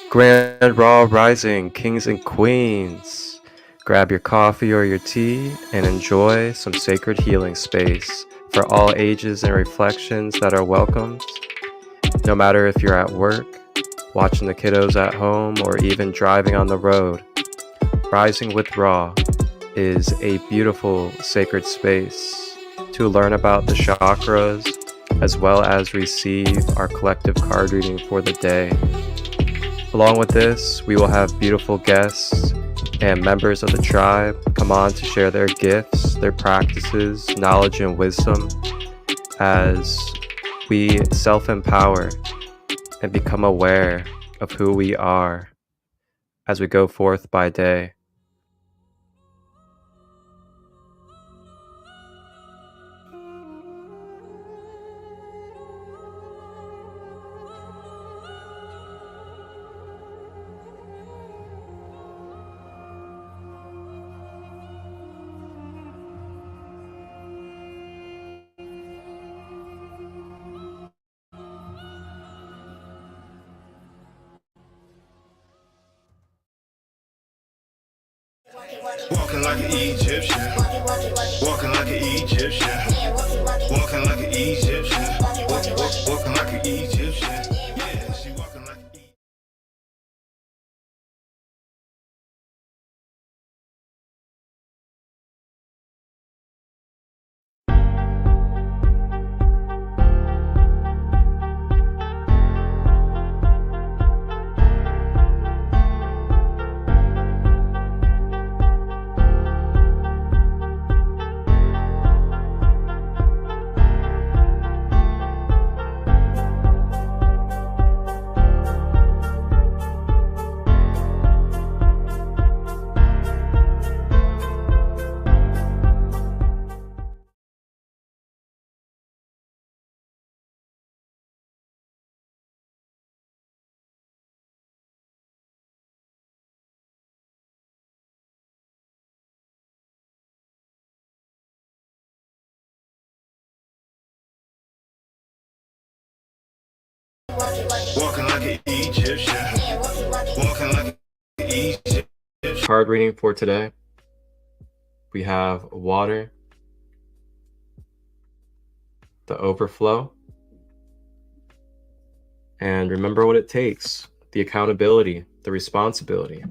Grand Raw Rising, kings and queens. Grab your coffee or your tea and enjoy some sacred healing space for all ages and reflections that are welcomed. No matter if you're at work, watching the kiddos at home, or even driving on the road, Rising with Raw is a beautiful sacred space to learn about the chakras as well as receive our collective card reading for the day. Along with this, we will have beautiful guests and members of the tribe come on to share their gifts, their practices, knowledge, and wisdom as we self-empower and become aware of who we are as we go forth by day. Walking like an Egyptian, walking like an Egyptian, walking like an Egyptian, walking like an Egyptian. Yeah, she walking like an Egyptian. Walking like an Egyptian, walking like an Egyptian. Card reading for today. We have water, the overflow, and remember what it takes, the accountability, the responsibility,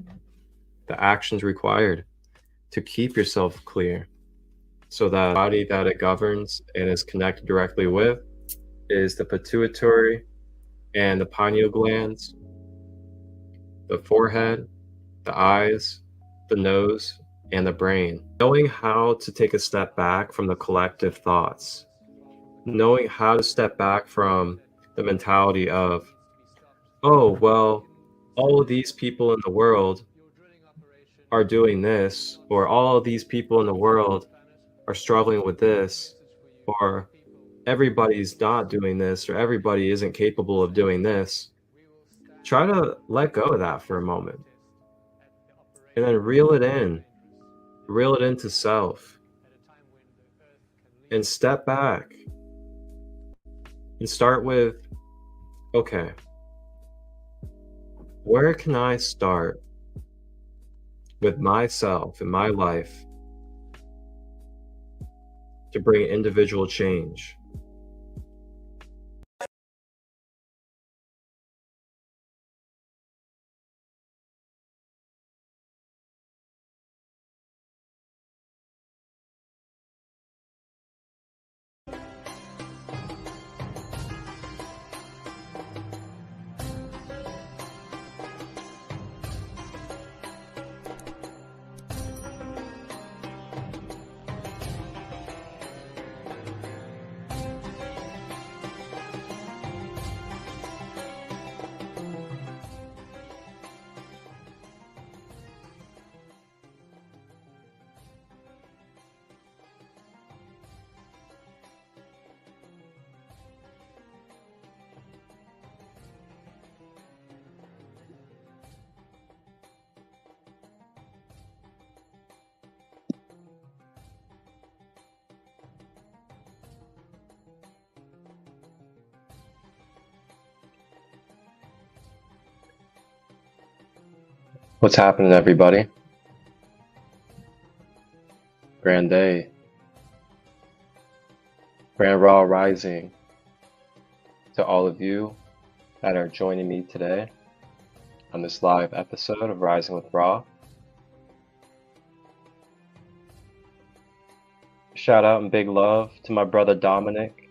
the actions required to keep yourself clear so that the body that it governs and is connected directly with is the pituitary and the pineal glands, the forehead, the eyes, the nose, and the brain. Knowing how to take a step back from the collective thoughts, knowing how to step back from the mentality of, oh, well, all of these people in the world are doing this, or all of these people in the world are struggling with this, or everybody's not doing this, or everybody isn't capable of doing this. Try to let go of that for a moment and then reel it into self, and step back and start with, okay, where can I start with myself in my life to bring individual change? What's happening, everybody? Grand day. Grand Raw Rising to all of you that are joining me today on this live episode of Rising with Raw. Shout out and big love to my brother Dominic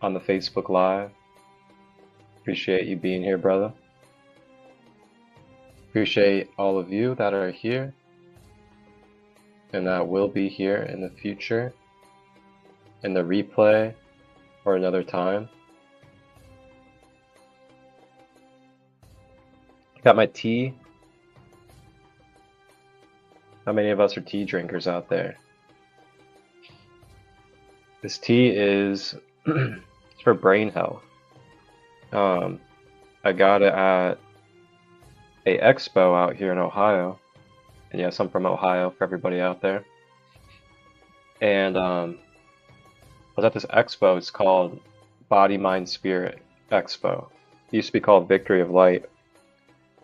on the Facebook Live. Appreciate you being here, brother. Appreciate all of you that are here and that will be here in the future, in the replay, or another time. Got my tea. How many of us are tea drinkers out there? This tea is it's for brain health. I got it at a expo out here in Ohio. And yes, I'm from Ohio for everybody out there. And I was at this expo. It's called Body, Mind, Spirit Expo. It used to be called Victory of Light.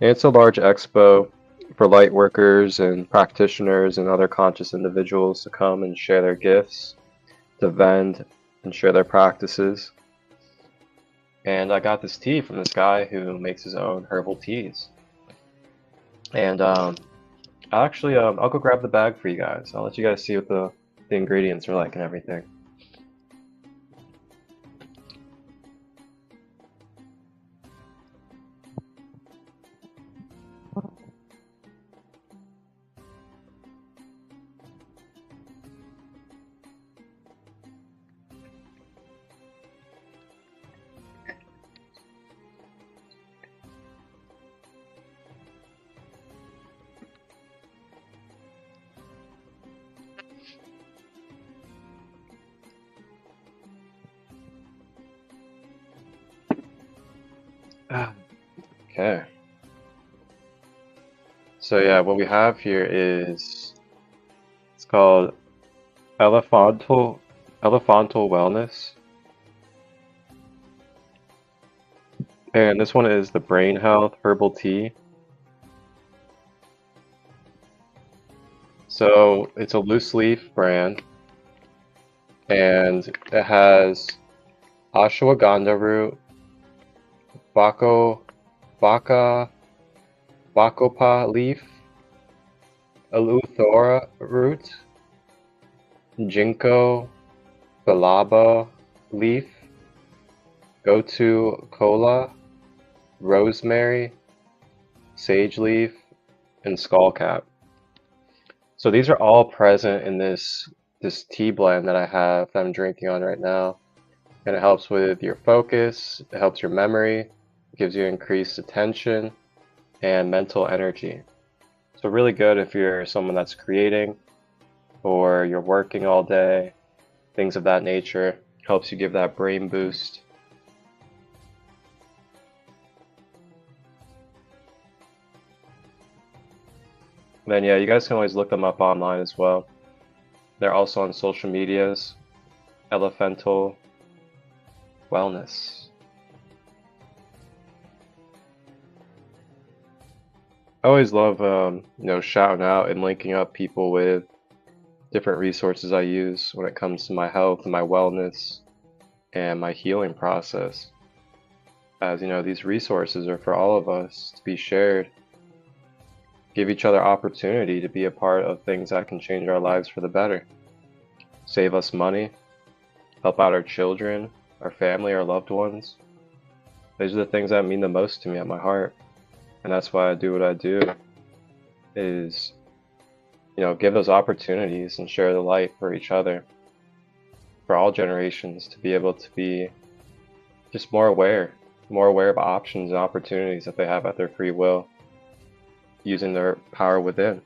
And it's a large expo for light workers and practitioners and other conscious individuals to come and share their gifts, to vend and share their practices. And I got this tea from this guy who makes his own herbal teas. And actually, I'll go grab the bag for you guys. I'll let you guys see what the ingredients are like and everything. Okay. So yeah, what we have here is, it's called Elephantal Wellness. And this one is the Brain Health Herbal Tea. So it's a loose leaf brand, and it has ashwagandha root, bacopa leaf, eleuthera root, ginkgo biloba leaf, gotu kola, rosemary, sage leaf, and skullcap. So these are all present in this tea blend that I have that I'm drinking on right now. And it helps with your focus, it helps your memory, it gives you increased attention and mental energy. So really good if you're someone that's creating or you're working all day, things of that nature. Helps you give that brain boost. Then yeah, you guys can always look them up online as well. They're also on social medias, Elephantal Wellness. I always love shouting out and linking up people with different resources I use when it comes to my health and my wellness and my healing process. As you know, these resources are for all of us to be shared. Give each other opportunity to be a part of things that can change our lives for the better. Save us money, help out our children, our family, our loved ones. These are the things that mean the most to me at my heart. And that's why I do what I do, is, give those opportunities and share the light for each other, for all generations, to be able to be just more aware of options and opportunities that they have at their free will, using their power within.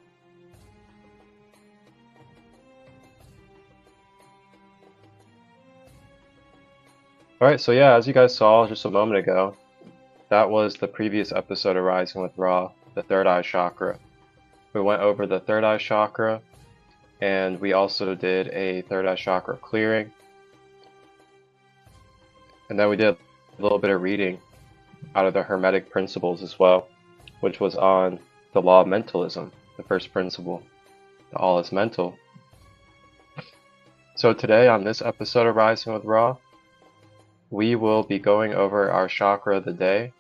Alright, so yeah, as you guys saw just a moment ago, that was the previous episode of Rising with Ra, the third eye chakra. We went over the third eye chakra, and we also did a third eye chakra clearing. And then we did a little bit of reading out of the Hermetic principles as well, which was on the law of mentalism, the first principle, that all is mental. So today on this episode of Rising with Ra, we will be going over our chakra of the day,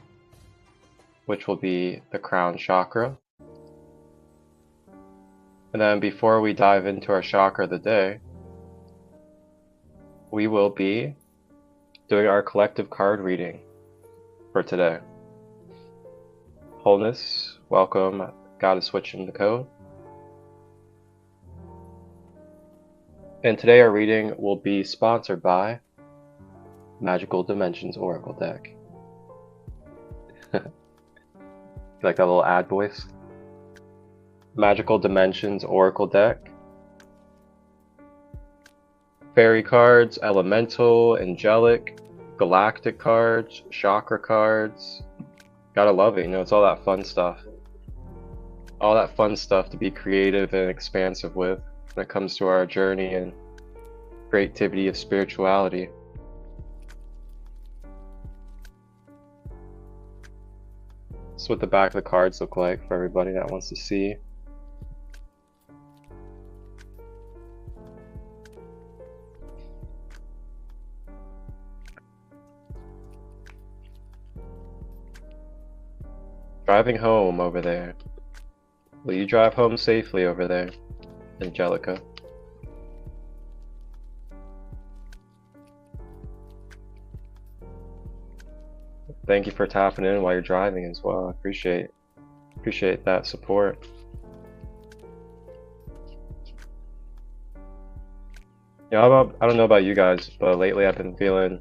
which will be the crown chakra. And then before we dive into our chakra of the day, we will be doing our collective card reading for today. Wholeness, welcome, Goddess switching the code. And today our reading will be sponsored by Magical Dimensions Oracle Deck. You like that little ad voice? Magical Dimensions Oracle Deck. Fairy cards, elemental, angelic, galactic cards, chakra cards. Gotta love it, you know, it's all that fun stuff. All that fun stuff to be creative and expansive with when it comes to our journey and creativity of spirituality. That's what the back of the cards look like for everybody that wants to see. Driving home over there. Will you drive home safely over there, Angelica? Thank you for tapping in while you're driving as well. I appreciate that support. Yeah, I don't know about you guys, but lately I've been feeling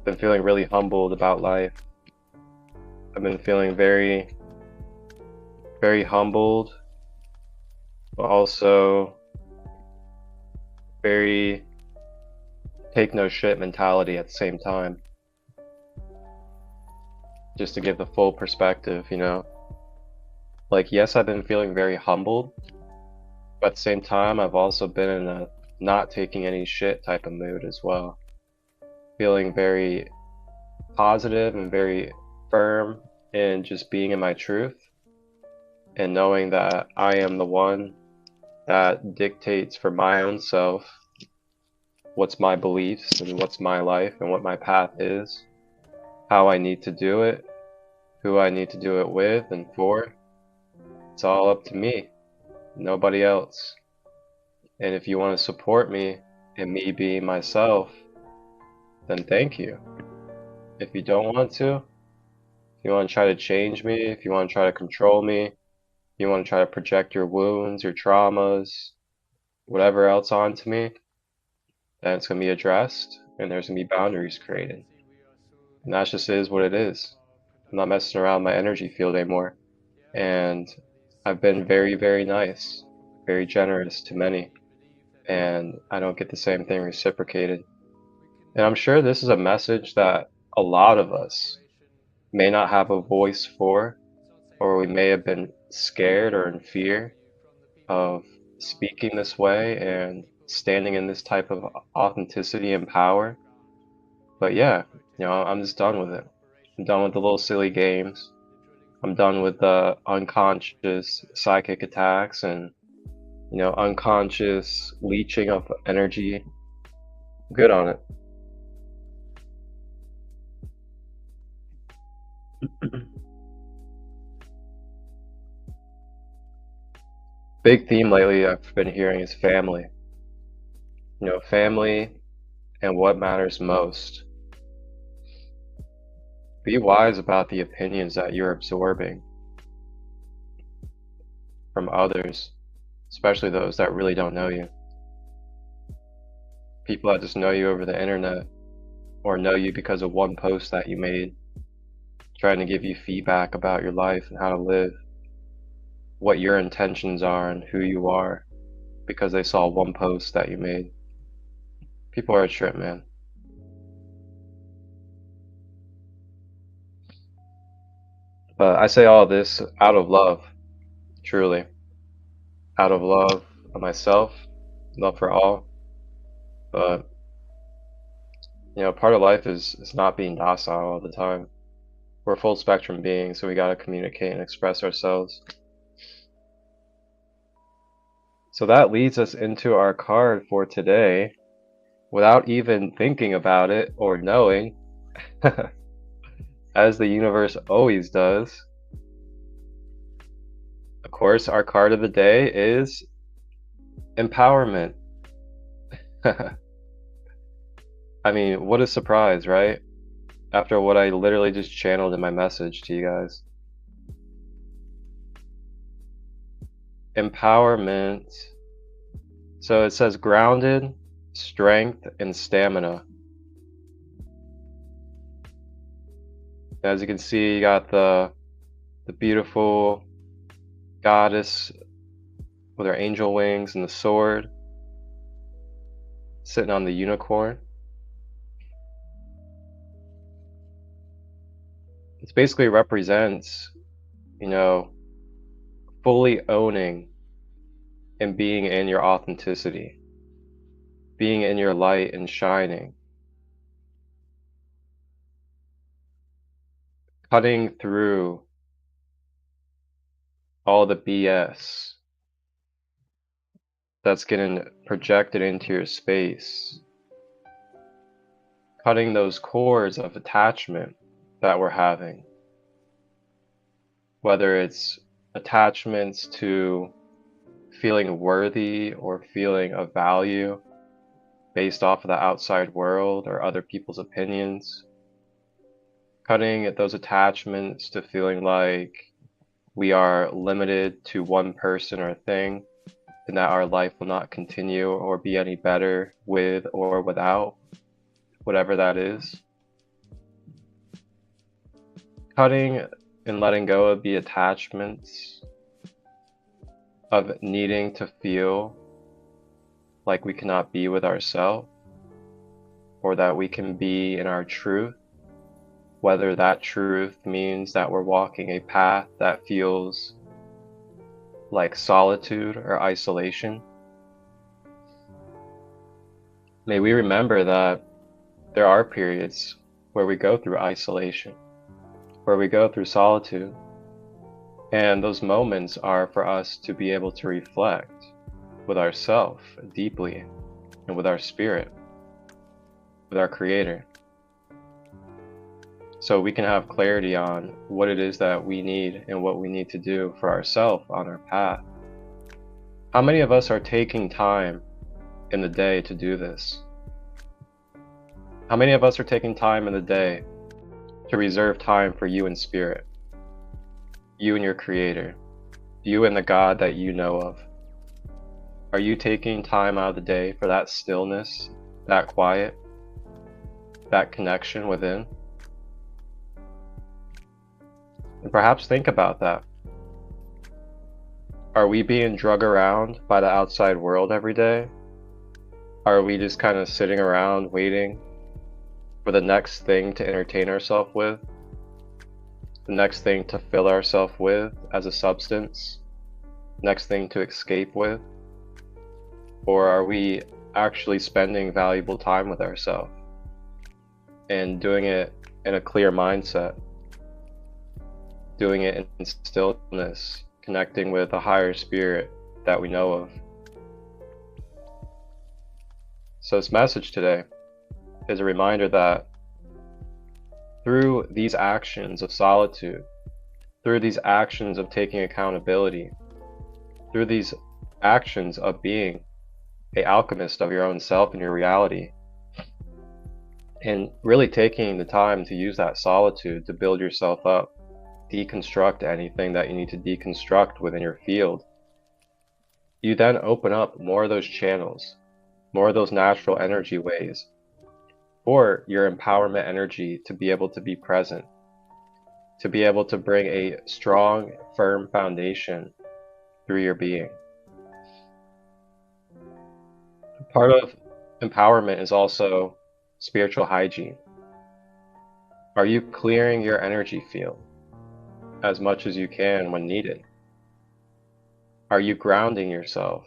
really humbled about life. I've been feeling very humbled, but also very take no shit mentality at the same time. Just to give the full perspective, you know. Like, yes, I've been feeling very humbled, but at the same time, I've also been in a not taking any shit type of mood as well. Feeling very positive and very firm in just being in my truth and knowing that I am the one that dictates for my own self what's my beliefs and what's my life and what my path is, how I need to do it, who I need to do it with and for. It's all up to me, nobody else. And if you want to support me in me being myself, then thank you. If you don't want to, if you want to try to change me, if you want to try to control me, if you want to try to project your wounds, your traumas, whatever else onto me, then it's going to be addressed and there's going to be boundaries created. And that just is what it is. I'm not messing around my energy field anymore. And I've been very, very nice, very generous to many. And I don't get the same thing reciprocated. And I'm sure this is a message that a lot of us may not have a voice for, or we may have been scared or in fear of speaking this way and standing in this type of authenticity and power. But yeah, you know, I'm just done with it. I'm done with the little silly games. I'm done with the unconscious psychic attacks and, you know, unconscious leeching of energy. I'm good on it. Big theme lately I've been hearing is family. You know, family and what matters most. Be wise about the opinions that you're absorbing from others, especially those that really don't know you. People that just know you over the internet or know you because of one post that you made, trying to give you feedback about your life and how to live, what your intentions are and who you are because they saw one post that you made. People are a trip, man. But I say all this out of love, truly. Out of love of myself, love for all. But, you know, part of life is not being docile all the time. We're full spectrum beings, so we got to communicate and express ourselves. So that leads us into our card for today without even thinking about it or knowing, as the universe always does. Of course, our card of the day is empowerment. I mean, what a surprise, right? After what I literally just channeled in my message to you guys. Empowerment. So it says grounded, strength, and stamina. As you can see, you got the beautiful goddess with her angel wings and the sword sitting on the unicorn. It basically represents, you know, fully owning and being in your authenticity, being in your light and shining, cutting through all the BS that's getting projected into your space, cutting those cords of attachment that we're having, whether it's attachments to feeling worthy or feeling of value based off of the outside world or other people's opinions, cutting at those attachments to feeling like we are limited to one person or thing, and that our life will not continue or be any better with or without whatever that is. Cutting and letting go of the attachments of needing to feel like we cannot be with ourselves, or that we can be in our truth, whether that truth means that we're walking a path that feels like solitude or isolation. May we remember that there are periods where we go through isolation, where we go through solitude, and those moments are for us to be able to reflect with ourself deeply and with our spirit, with our creator, so we can have clarity on what it is that we need and what we need to do for ourselves on our path. How many of us are taking time in the day to do this? How many of us are taking time in the day to reserve time for you and spirit, you and your creator, you and the God that you know of? Are you taking time out of the day for that stillness, that quiet, that connection within? And perhaps think about that. Are we being drug around by the outside world every day? Are we just kind of sitting around waiting for the next thing to entertain ourselves with? The next thing to fill ourselves with as a substance? Next thing to escape with? Or are we actually spending valuable time with ourselves and doing it in a clear mindset? Doing it in stillness, connecting with a higher spirit that we know of. So this message today is a reminder that through these actions of solitude, through these actions of taking accountability, through these actions of being an alchemist of your own self and your reality, and really taking the time to use that solitude to build yourself up, deconstruct anything that you need to deconstruct within your field, you then open up more of those channels, more of those natural energy ways for your empowerment energy to be able to be present, to be able to bring a strong, firm foundation through your being. Part of empowerment is also spiritual hygiene. Are you clearing your energy field as much as you can when needed? Are you grounding yourself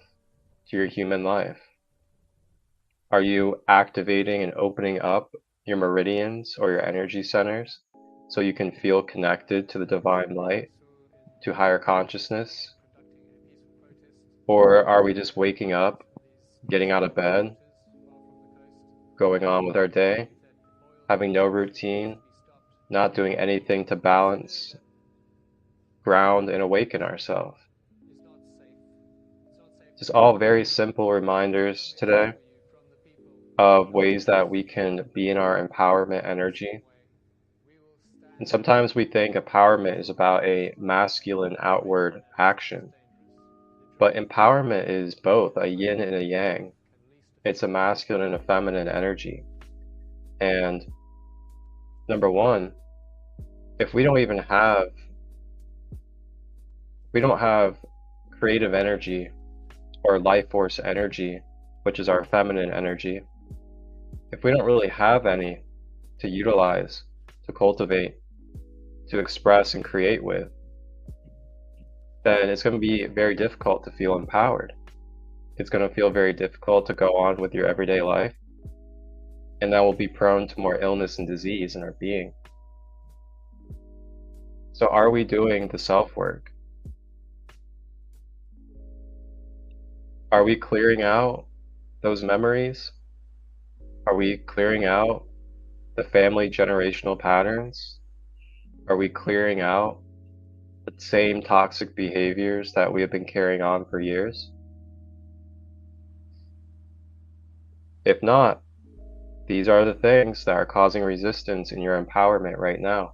to your human life? Are you activating and opening up your meridians or your energy centers so you can feel connected to the divine light, to higher consciousness? Or are we just waking up, getting out of bed, going on with our day, having no routine, not doing anything to balance, ground, and awaken ourselves? Just all very simple reminders today of ways that we can be in our empowerment energy. And sometimes we think empowerment is about a masculine outward action, but empowerment is both a yin and a yang. It's a masculine and a feminine energy. And number one, if we don't have creative energy or life force energy, which is our feminine energy, if we don't really have any to utilize, to cultivate, to express and create with, then it's going to be very difficult to feel empowered. It's going to feel very difficult to go on with your everyday life, and that will be prone to more illness and disease in our being. So are we doing the self-work? Are we clearing out those memories? Are we clearing out the family generational patterns? Are we clearing out the same toxic behaviors that we have been carrying on for years? If not, these are the things that are causing resistance in your empowerment right now.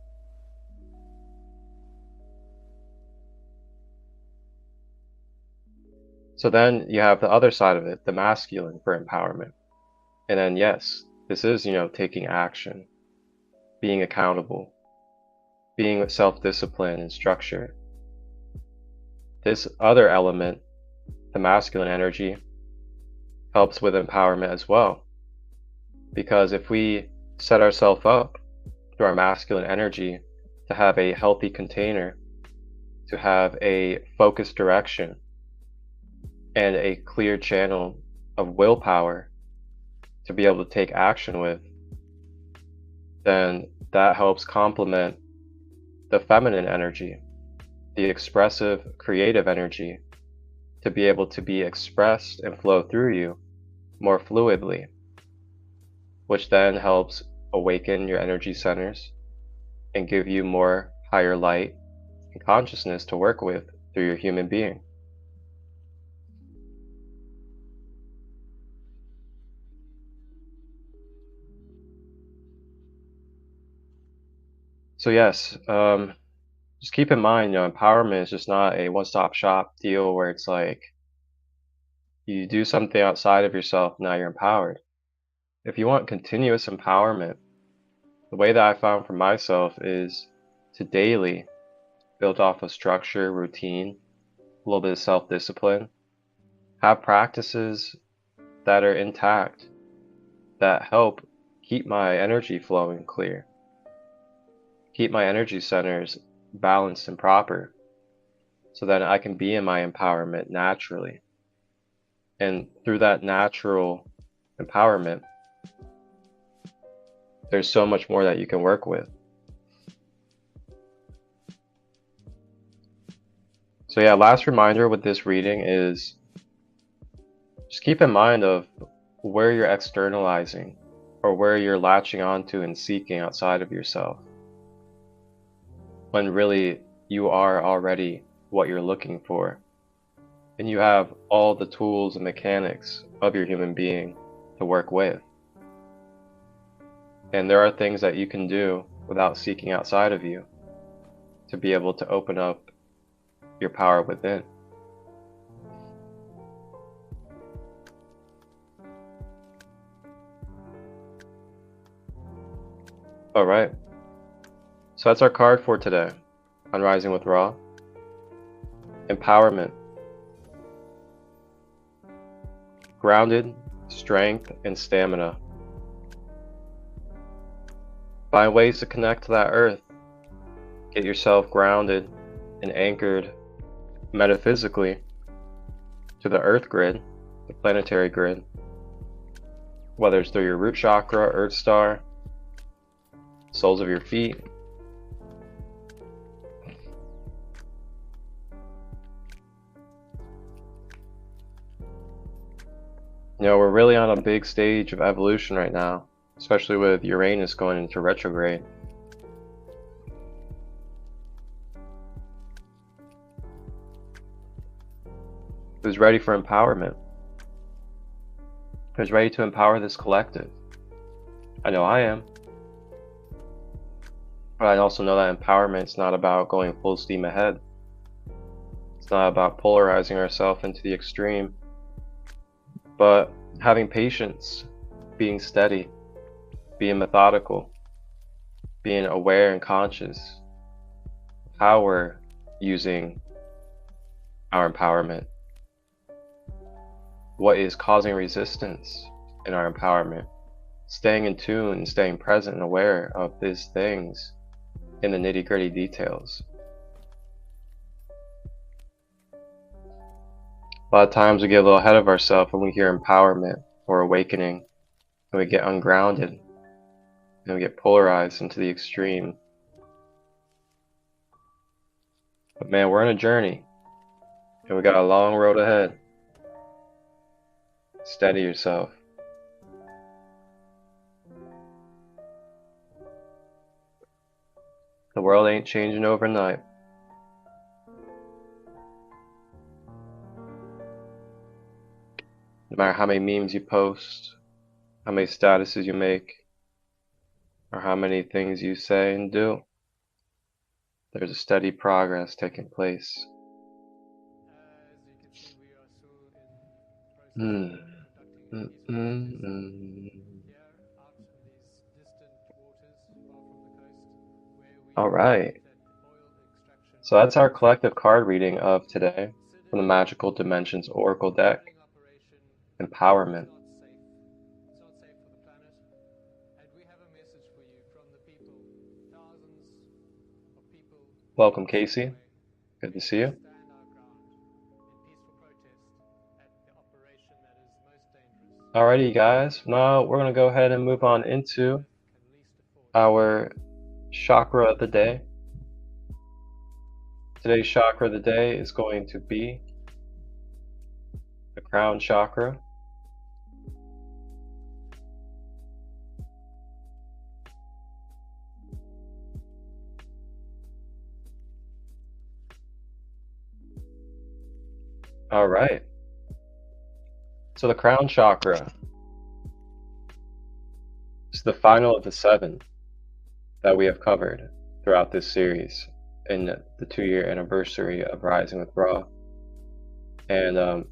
So then you have the other side of it, the masculine for empowerment. And then yes, this is, taking action, being accountable, being with self-discipline and structure. This other element, the masculine energy, helps with empowerment as well. Because if we set ourselves up through our masculine energy to have a healthy container, to have a focused direction, and a clear channel of willpower to be able to take action with, then that helps complement the feminine energy, the expressive, creative energy, to be able to be expressed and flow through you more fluidly, which then helps awaken your energy centers and give you more higher light and consciousness to work with through your human being. So yes, just keep in mind, empowerment is just not a one-stop shop deal where it's like you do something outside of yourself, now you're empowered. If you want continuous empowerment, the way that I found for myself is to daily build off of structure, routine, a little bit of self-discipline, have practices that are intact, that help keep my energy flowing clear, keep my energy centers balanced and proper, so that I can be in my empowerment naturally. And through that natural empowerment, there's so much more that you can work with. So yeah, last reminder with this reading is just keep in mind of where you're externalizing or where you're latching onto and seeking outside of yourself, when really you are already what you're looking for, and you have all the tools and mechanics of your human being to work with. And there are things that you can do without seeking outside of you to be able to open up your power within. All right. So that's our card for today on Rising with Ra. Empowerment. Grounded, strength, and stamina. Find ways to connect to that earth. Get yourself grounded and anchored metaphysically to the earth grid, the planetary grid, whether it's through your root chakra, earth star, soles of your feet, We're really on a big stage of evolution right now, especially with Uranus going into retrograde. Who's ready for empowerment? Who's ready to empower this collective? I know I am. But I also know that empowerment is not about going full steam ahead. It's not about polarizing ourselves into the extreme, but having patience, being steady, being methodical, being aware and conscious of how we're using our empowerment. What is causing resistance in our empowerment? Staying in tune and staying present and aware of these things in the nitty-gritty details. A lot of times we get a little ahead of ourselves when we hear empowerment or awakening, and we get ungrounded and we get polarized into the extreme. But man, we're on a journey and we got a long road ahead. Steady yourself. The world ain't changing overnight. No matter how many memes you post, how many statuses you make, or how many things you say and do, there's a steady progress taking place. All right. So that's our collective card reading of today from the Magical Dimensions Oracle deck. Empowerment. Welcome, Casey. Good to see you. Alrighty, guys. Now we're going to go ahead and move on into our chakra of the day. Today's chakra of the day is going to be the crown chakra. All right. So the crown chakra is the final of the 7 that we have covered throughout this series in the 2-year anniversary of Rising with Ra. And I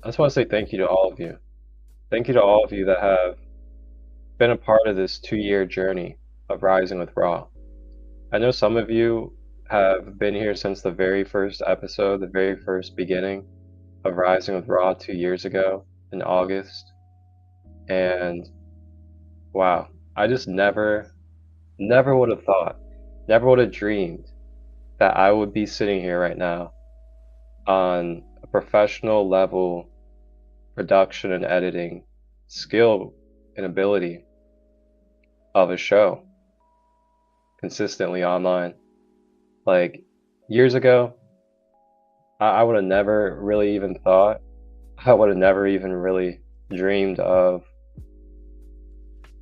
just want to say thank you to all of you. Thank you to all of you that have been a part of this 2-year journey of Rising with Ra. I know some of you have been here since the very first episode, the very first beginning of Rising with Ra 2 years ago in August. And wow, I just never would have thought, never would have dreamed that I would be sitting here right now on a professional level production and editing skill and ability of a show consistently online. Like years ago, I would have never really even thought, I would have never even really dreamed of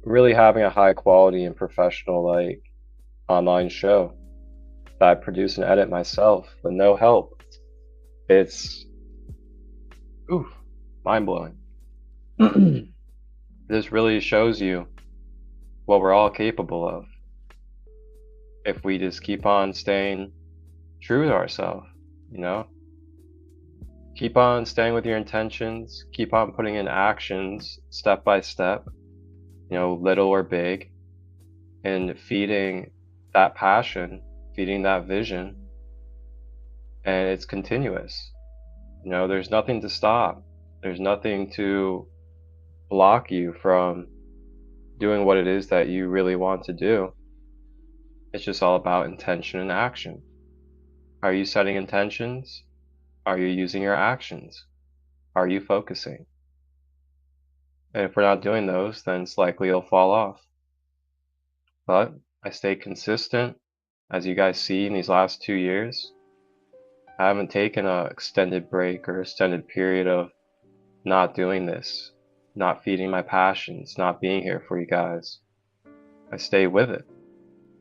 really having a high quality and professional like online show that I produce and edit myself with no help. It's mind-blowing. This really shows you what we're all capable of if we just keep on staying true to ourselves, you know? Keep on staying with your intentions, keep on putting in actions step by step, you know, little or big, and feeding that passion, feeding that vision, and it's continuous. You know, there's nothing to stop. There's nothing to block you from doing what it is that you really want to do. It's just all about intention and action. Are you setting intentions? Are you using your actions? Are you focusing? And if we're not doing those, then it's likely it'll fall off. But I stay consistent, as you guys see in these last 2 years. I haven't taken an extended break or extended period of not doing this. not feeding my passions, not being here for you guys. I stay with it.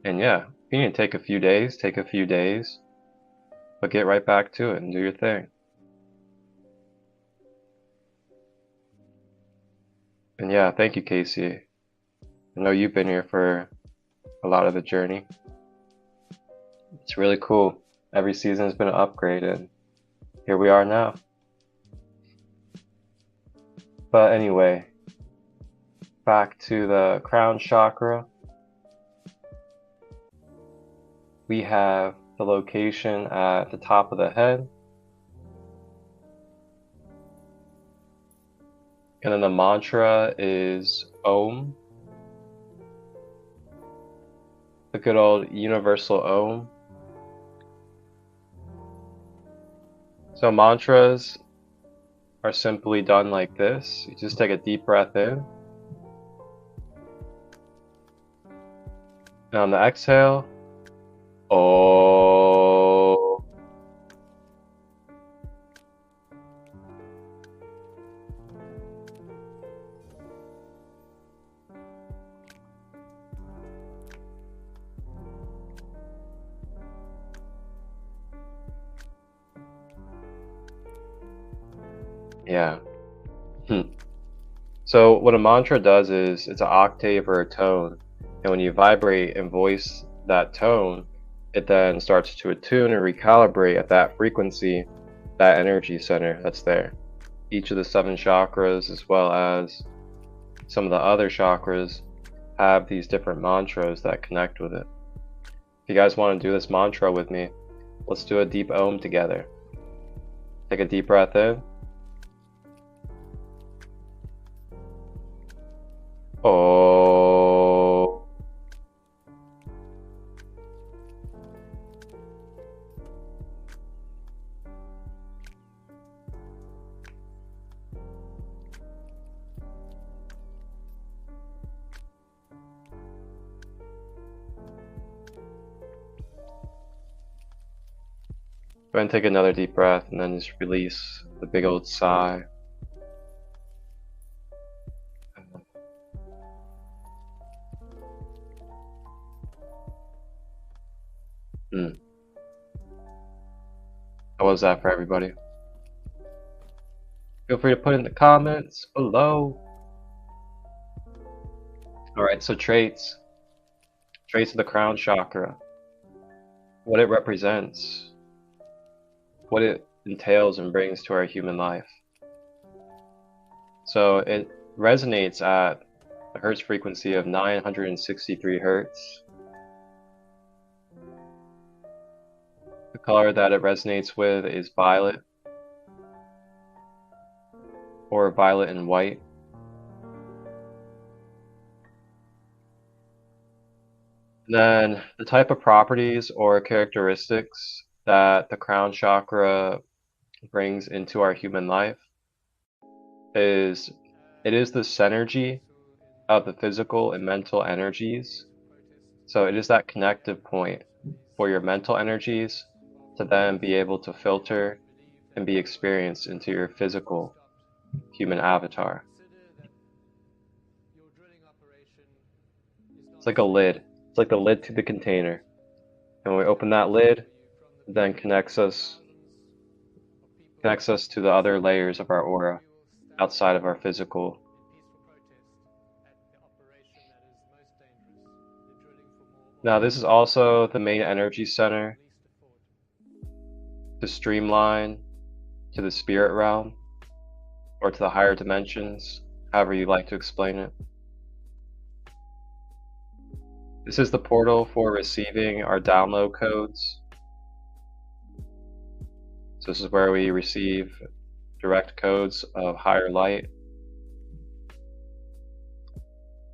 And yeah, if you need to take a few days, take a few days, but get right back to it and do your thing. And yeah, thank you, Casey. I know you've been here for a lot of the journey. It's really cool. Every season has been an upgrade, and here we are now. But anyway, back to the crown chakra. We have the location at the top of the head. And then the mantra is Om. The good old universal Om. So mantras are simply done like this. You just take a deep breath in. And on the exhale, Oh. Yeah. So what a mantra does is it's an octave or a tone. And when you vibrate and voice that tone, it then starts to attune and recalibrate at that frequency, that energy center that's there. Each of the 7 chakras, as well as some of the other chakras, have these different mantras that connect with it. If you guys want to do this mantra with me, let's do a deep Om together. Take a deep breath in. Oh. Go ahead and take another deep breath and then just release the big old sigh. How was that for everybody? Feel free to put in the comments below. Alright, so traits. Traits of the crown chakra. What it represents. What it entails and brings to our human life. So it resonates at a hertz frequency of 963 hertz. The color that it resonates with is violet, or violet and white. And then the type of properties or characteristics that the crown chakra brings into our human life is it is the synergy of the physical and mental energies. So it is that connective point for your mental energies to then be able to filter and be experienced into your physical human avatar. It's like a lid. It's like the lid to the container. And when we open that lid, it then connects us to the other layers of our aura outside of our physical. Now this is also the main energy center to streamline to the spirit realm or to the higher dimensions, however you like to explain it. This is the portal for receiving our download codes. So this is where we receive direct codes of higher light.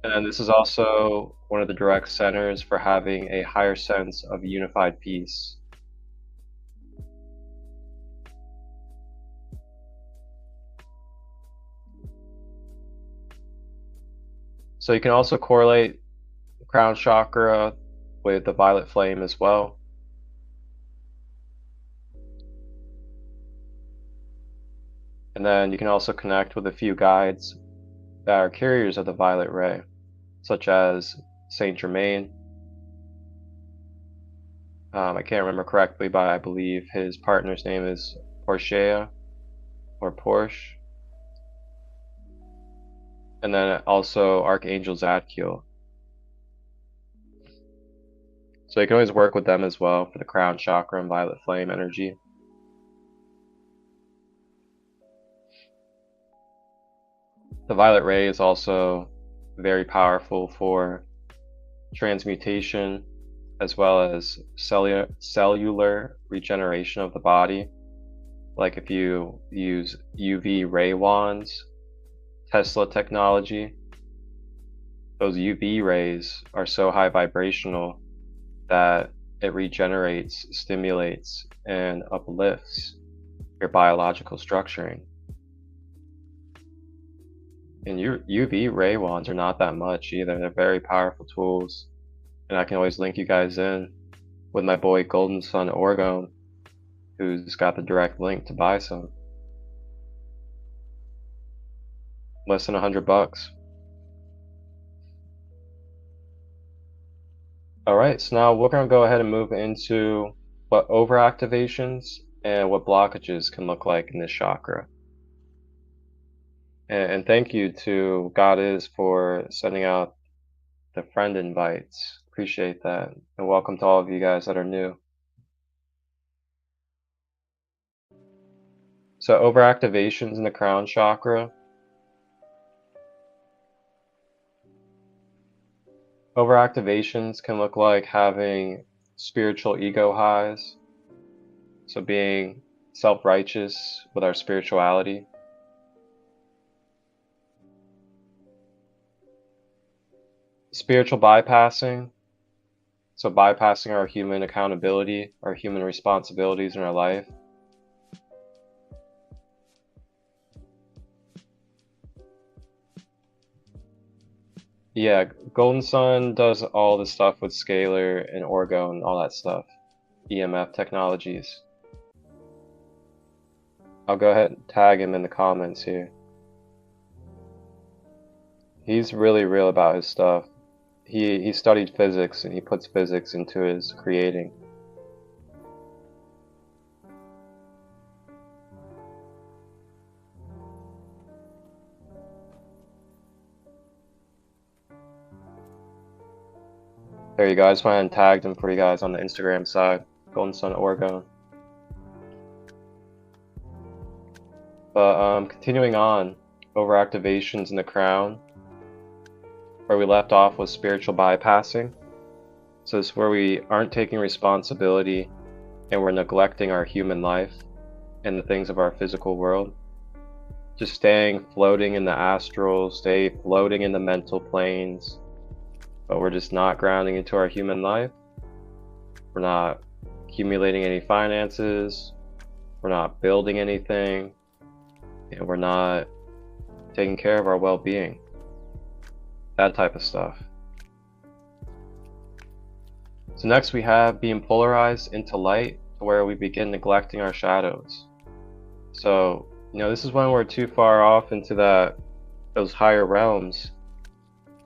And this is also one of the direct centers for having a higher sense of unified peace. So you can also correlate the crown chakra with the violet flame as well. And then you can also connect with a few guides that are carriers of the violet ray, such as Saint Germain. I can't remember correctly, but I believe his partner's name is Portia or Porsche. And then also Archangel Zadkiel. So you can always work with them as well for the crown chakra and violet flame energy. The violet ray is also very powerful for transmutation as well as cellular regeneration of the body. Like if you use UV ray wands, Tesla technology, those UV rays are so high vibrational that it regenerates, stimulates, and uplifts your biological structuring. And your UV ray wands are not that much either. They're very powerful tools. And I can always link you guys in with my boy Golden Sun Orgone, who's got the direct link to buy some. Less than $100. Alright, so now we're going to go ahead and move into what overactivations and what blockages can look like in this chakra. And thank you to God Is for sending out the friend invites. Appreciate that. And welcome to all of you guys that are new. So overactivations in the crown chakra. Overactivations can look like having spiritual ego highs. So being self-righteous with our spirituality. Spiritual bypassing. So bypassing our human accountability, our human responsibilities in our life. Yeah, Golden Sun does all the stuff with scalar and orgone, all that stuff. EMF technologies. I'll go ahead and tag him in the comments here. He's really real about his stuff. He studied physics and he puts physics into his creating. There you go. I just went and tagged him for you guys on the Instagram side. Golden Sun Orgone. But continuing on, overactivations in the crown. Where we left off was spiritual bypassing. So this is where we aren't taking responsibility and we're neglecting our human life and the things of our physical world. Just staying floating in the astral, stay floating in the mental planes, but we're just not grounding into our human life. We're not accumulating any finances. We're not building anything. And we're not taking care of our well-being. That type of stuff. So next we have being polarized into light, to where we begin neglecting our shadows. So, this is when we're too far off into those higher realms,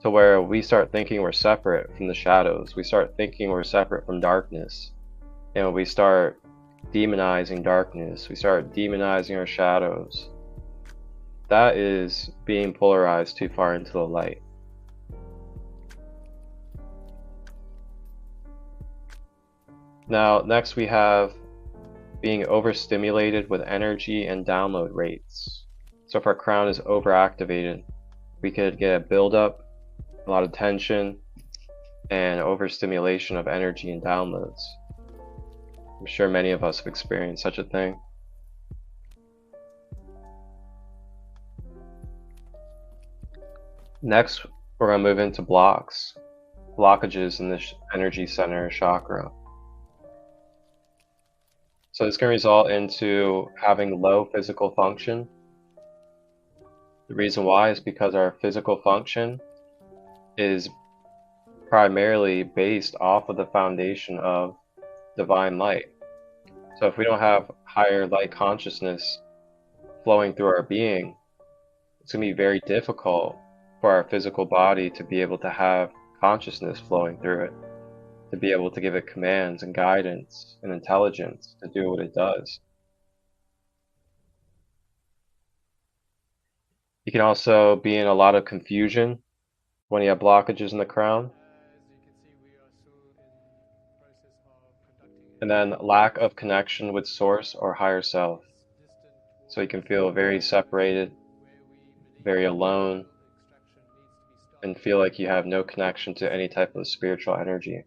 to where we start thinking we're separate from the shadows. We start thinking we're separate from darkness. And we start demonizing darkness. We start demonizing our shadows. That is being polarized too far into the light. Now, next we have being overstimulated with energy and download rates. So if our crown is overactivated, we could get a buildup, a lot of tension, and overstimulation of energy and downloads. I'm sure many of us have experienced such a thing. Next, we're going to move into blockages in this energy center chakra. So this can result into having low physical function. The reason why is because our physical function is primarily based off of the foundation of divine light. So if we don't have higher light consciousness flowing through our being, it's going to be very difficult for our physical body to be able to have consciousness flowing through it, to be able to give it commands and guidance and intelligence to do what it does. You can also be in a lot of confusion when you have blockages in the crown. And then lack of connection with source or higher self. So you can feel very separated, very alone, and feel like you have no connection to any type of spiritual energy.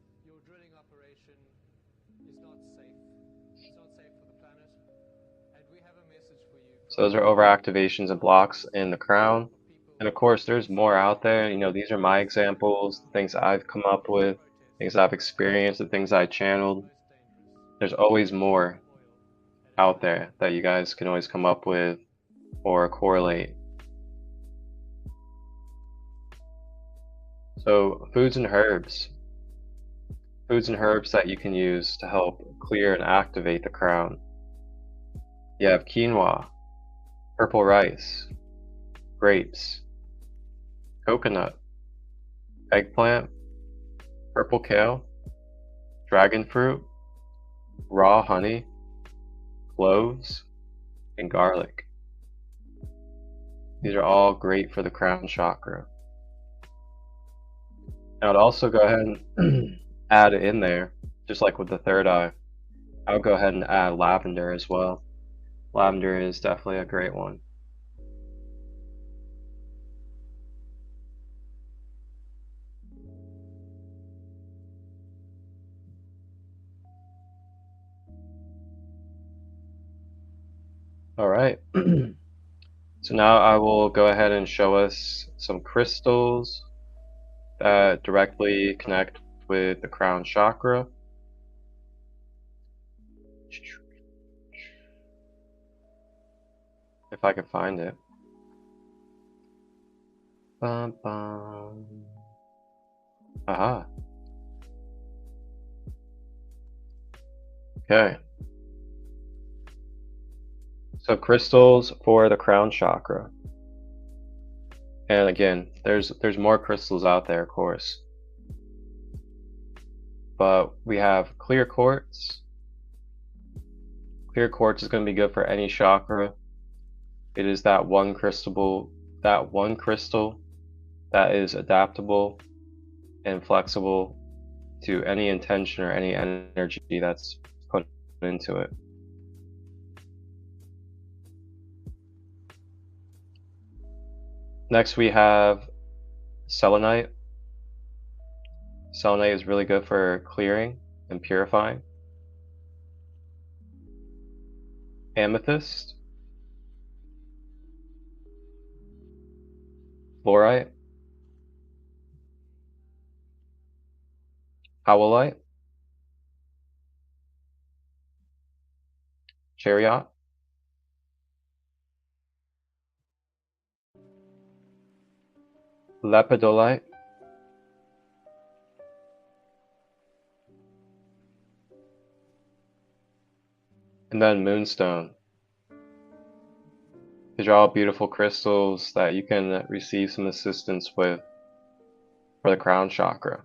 So those are overactivations and blocks in the crown. And of course, there's more out there. You know, these are my examples, the things I've come up with, things I've experienced, the things I channeled. There's always more out there that you guys can always come up with or correlate. So foods and herbs. Foods and herbs that you can use to help clear and activate the crown. You have quinoa, purple rice, grapes, coconut, eggplant, purple kale, dragon fruit, raw honey, cloves, and garlic. These are all great for the crown chakra. I would also go ahead and add in there, just like with the third eye, I would go ahead and add lavender as well. Lavender is definitely a great one. All right. So now I will go ahead and show us some crystals that directly connect with the crown chakra. If I can find it. Bum, bum. Aha. Okay. So crystals for the crown chakra. And again, there's more crystals out there, of course. But we have clear quartz. Clear quartz is going to be good for any chakra. It is that one crystal that is adaptable and flexible to any intention or any energy that's put into it. Next we have selenite. Selenite is really good for clearing and purifying. Amethyst. Fluorite. Howlite. Chariot. Lepidolite. And then moonstone. These are all beautiful crystals that you can receive some assistance with for the crown chakra.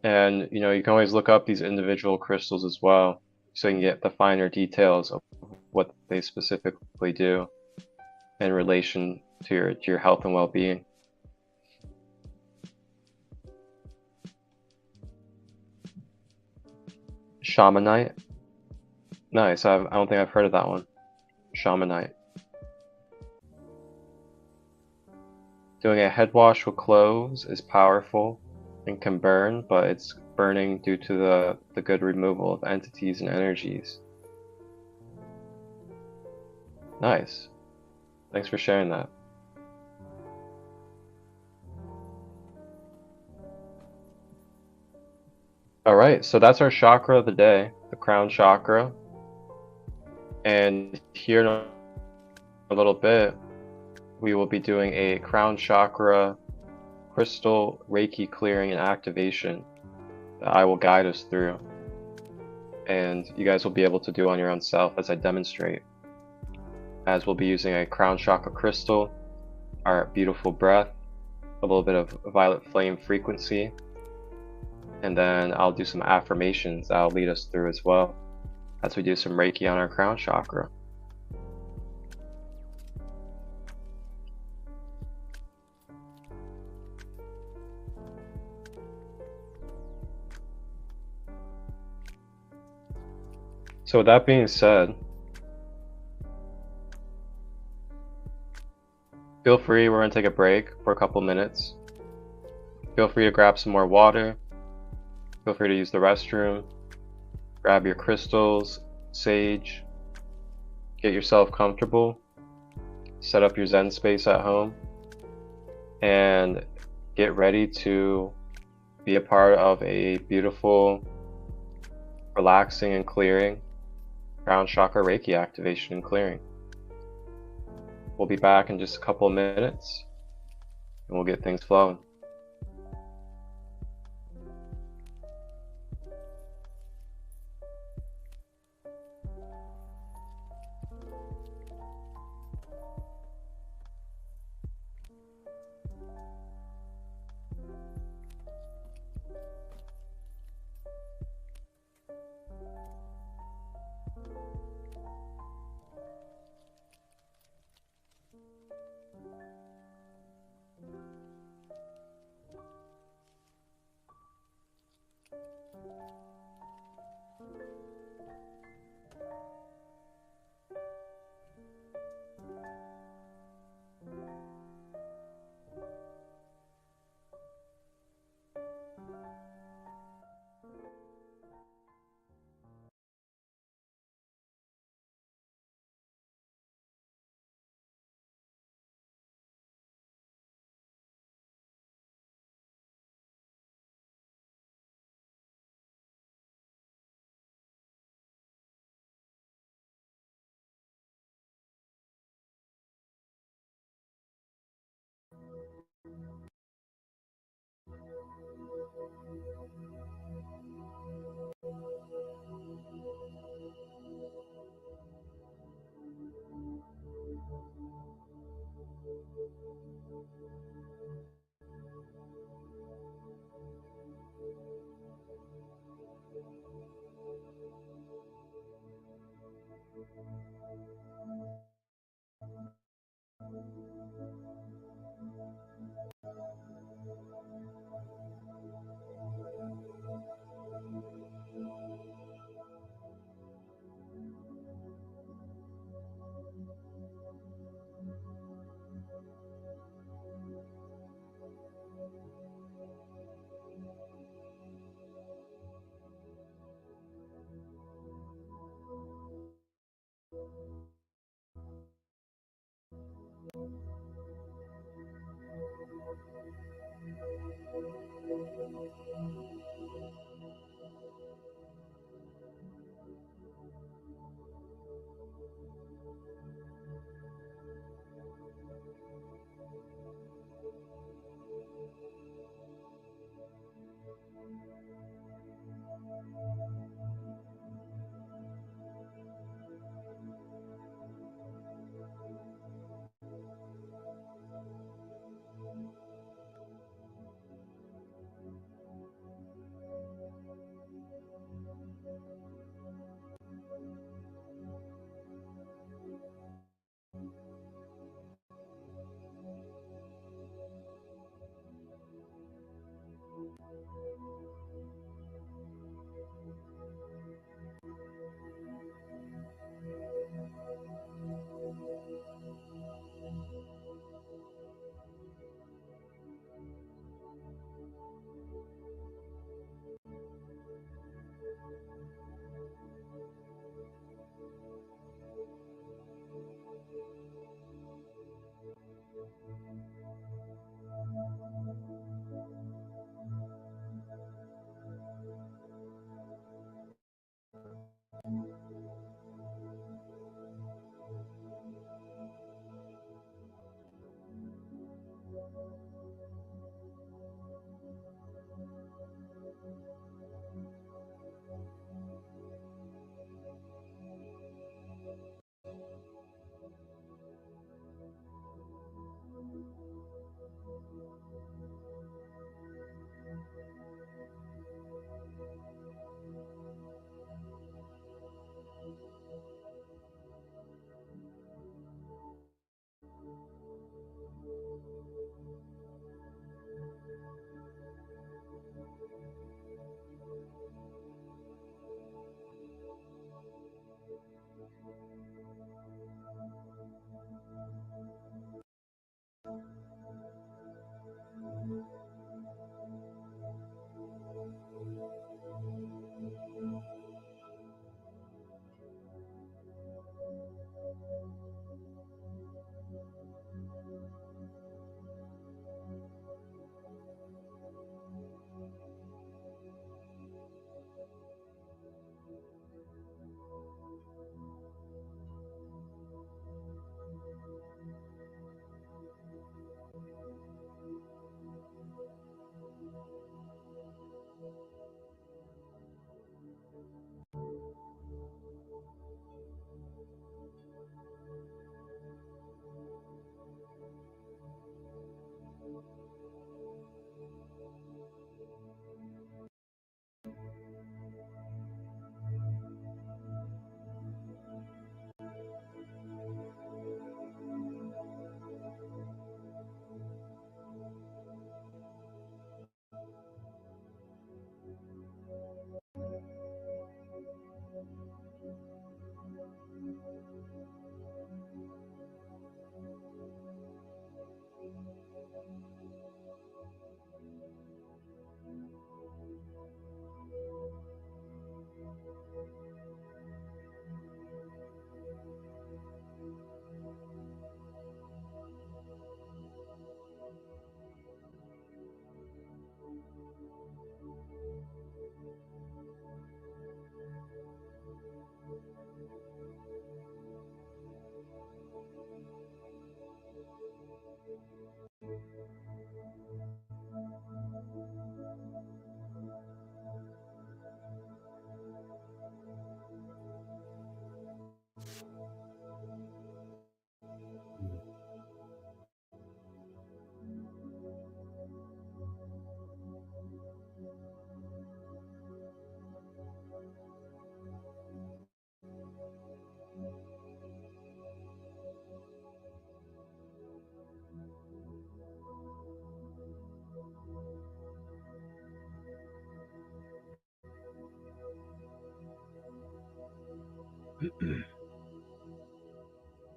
And you know, you can always look up these individual crystals as well, so you can get the finer details of what they specifically do in relation to your health and well-being. Shamanite. Nice. I don't think I've heard of that one. Shamanite. Doing a head wash with cloves is powerful and can burn, but it's burning due to the good removal of entities and energies. Nice. Thanks for sharing that. Alright, so that's our chakra of the day, the crown chakra. And here in a little bit, we will be doing a crown chakra crystal reiki clearing and activation that I will guide us through. And you guys will be able to do on your own self as I demonstrate. As we'll be using a crown chakra crystal, our beautiful breath, a little bit of violet flame frequency, and then I'll do some affirmations that'll lead us through as well as we do some reiki on our crown chakra. So with that being said, feel free, we're going to take a break for a couple minutes. Feel free to grab some more water. Feel free to use the restroom. Grab your crystals, sage. Get yourself comfortable. Set up your Zen space at home. And get ready to be a part of a beautiful, relaxing and clearing crown chakra reiki activation and clearing. We'll be back in just a couple of minutes and we'll get things flowing.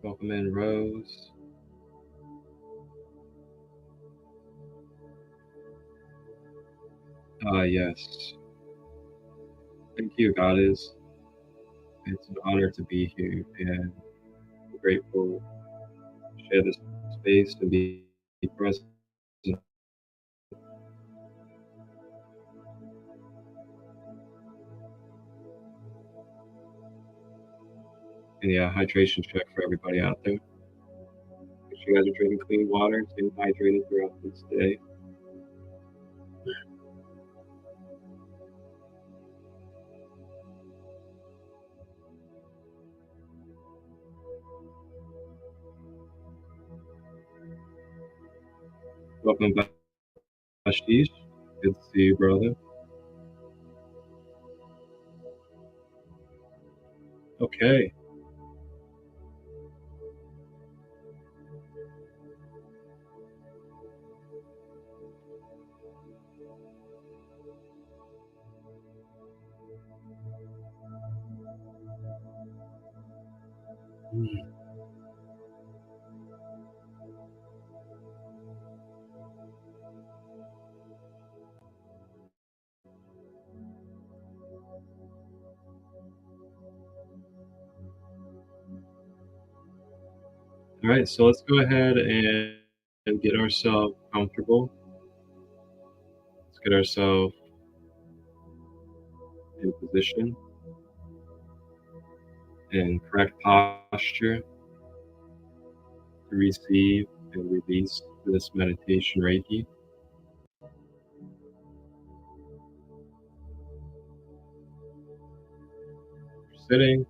Welcome in, Rose. Yes. Thank you, Goddess. It's an honor to be here, and I'm grateful to share this space and be present. And yeah, hydration check for everybody out there. Make sure you guys are drinking clean water, staying hydrated throughout this day. Welcome back, Ashish. Good to see you, brother. Okay. All right, so let's go ahead and get ourselves comfortable. Let's get ourselves in position in correct posture to receive and release this meditation Reiki. You're sitting,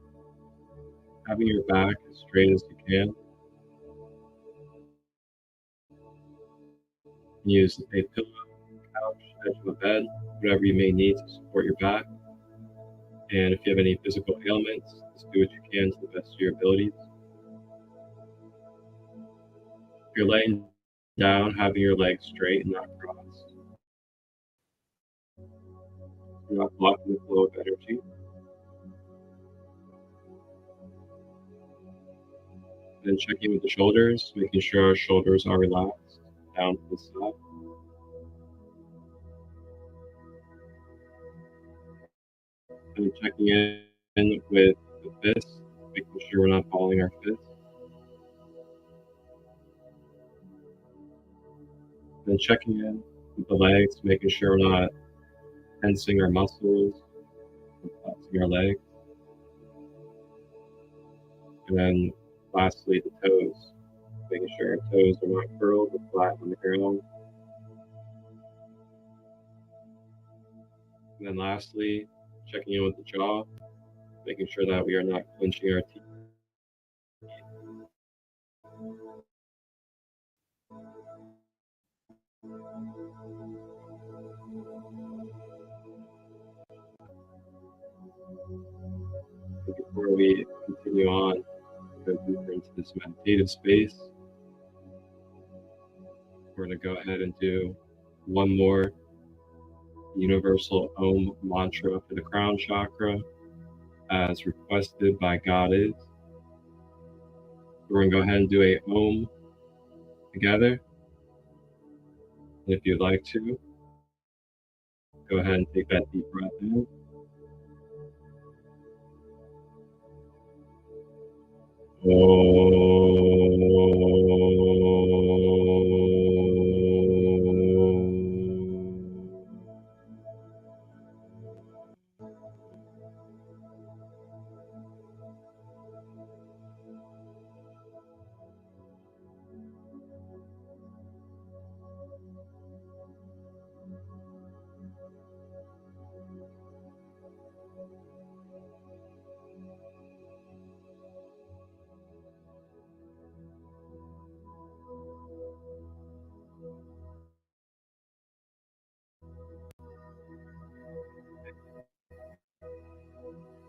having your back as straight as you can. Use a pillow, couch, edge of a bed, whatever you may need to support your back. And if you have any physical ailments, just do what you can to the best of your abilities. If you're laying down, having your legs straight and not crossed. You're not blocking the flow of energy. Then checking with the shoulders, making sure our shoulders are relaxed down to the side. And checking in with the fists, making sure we're not balling our fists. Then checking in with the legs, making sure we're not tensing our muscles, flexing our legs. And then lastly, the toes, making sure our toes are not curled but flat on the ground. And then lastly, checking in with the jaw, making sure that we are not clenching our teeth. And before we continue on, go deeper into this meditative space, we're going to go ahead and do one more universal Om mantra for the crown chakra as requested by Goddess. We're going to go ahead and do a Om together. And if you'd like to, go ahead and take that deep breath in.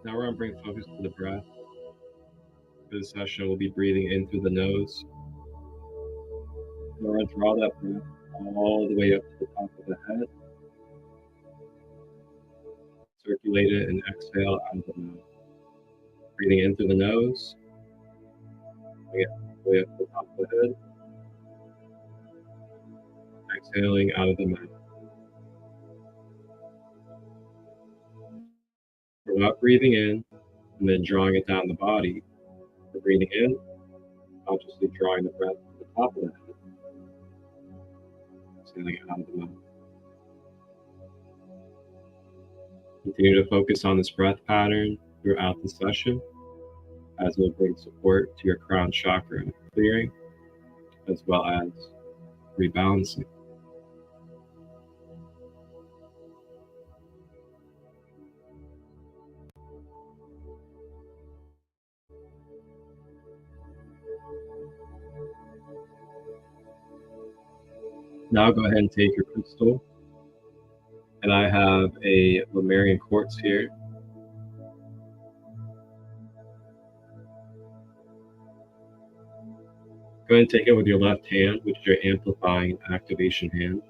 Now we're going to bring focus to the breath. For this session, we'll be breathing in through the nose. We're going to draw that breath all the way up to the top of the head. Circulate it and exhale out of the mouth. Breathing in through the nose. Bring it all the way up to the top of the head. Exhaling out of the mouth. We're not breathing in and then drawing it down the body. We're breathing in, consciously drawing the breath to the top of the head. Exhaling out of the mouth. Continue to focus on this breath pattern throughout the session, as it will bring support to your crown chakra clearing, as well as rebalancing. Now go ahead and take your crystal, and I have a Lemurian quartz here. Go ahead and take it with your left hand, which is your amplifying activation hand.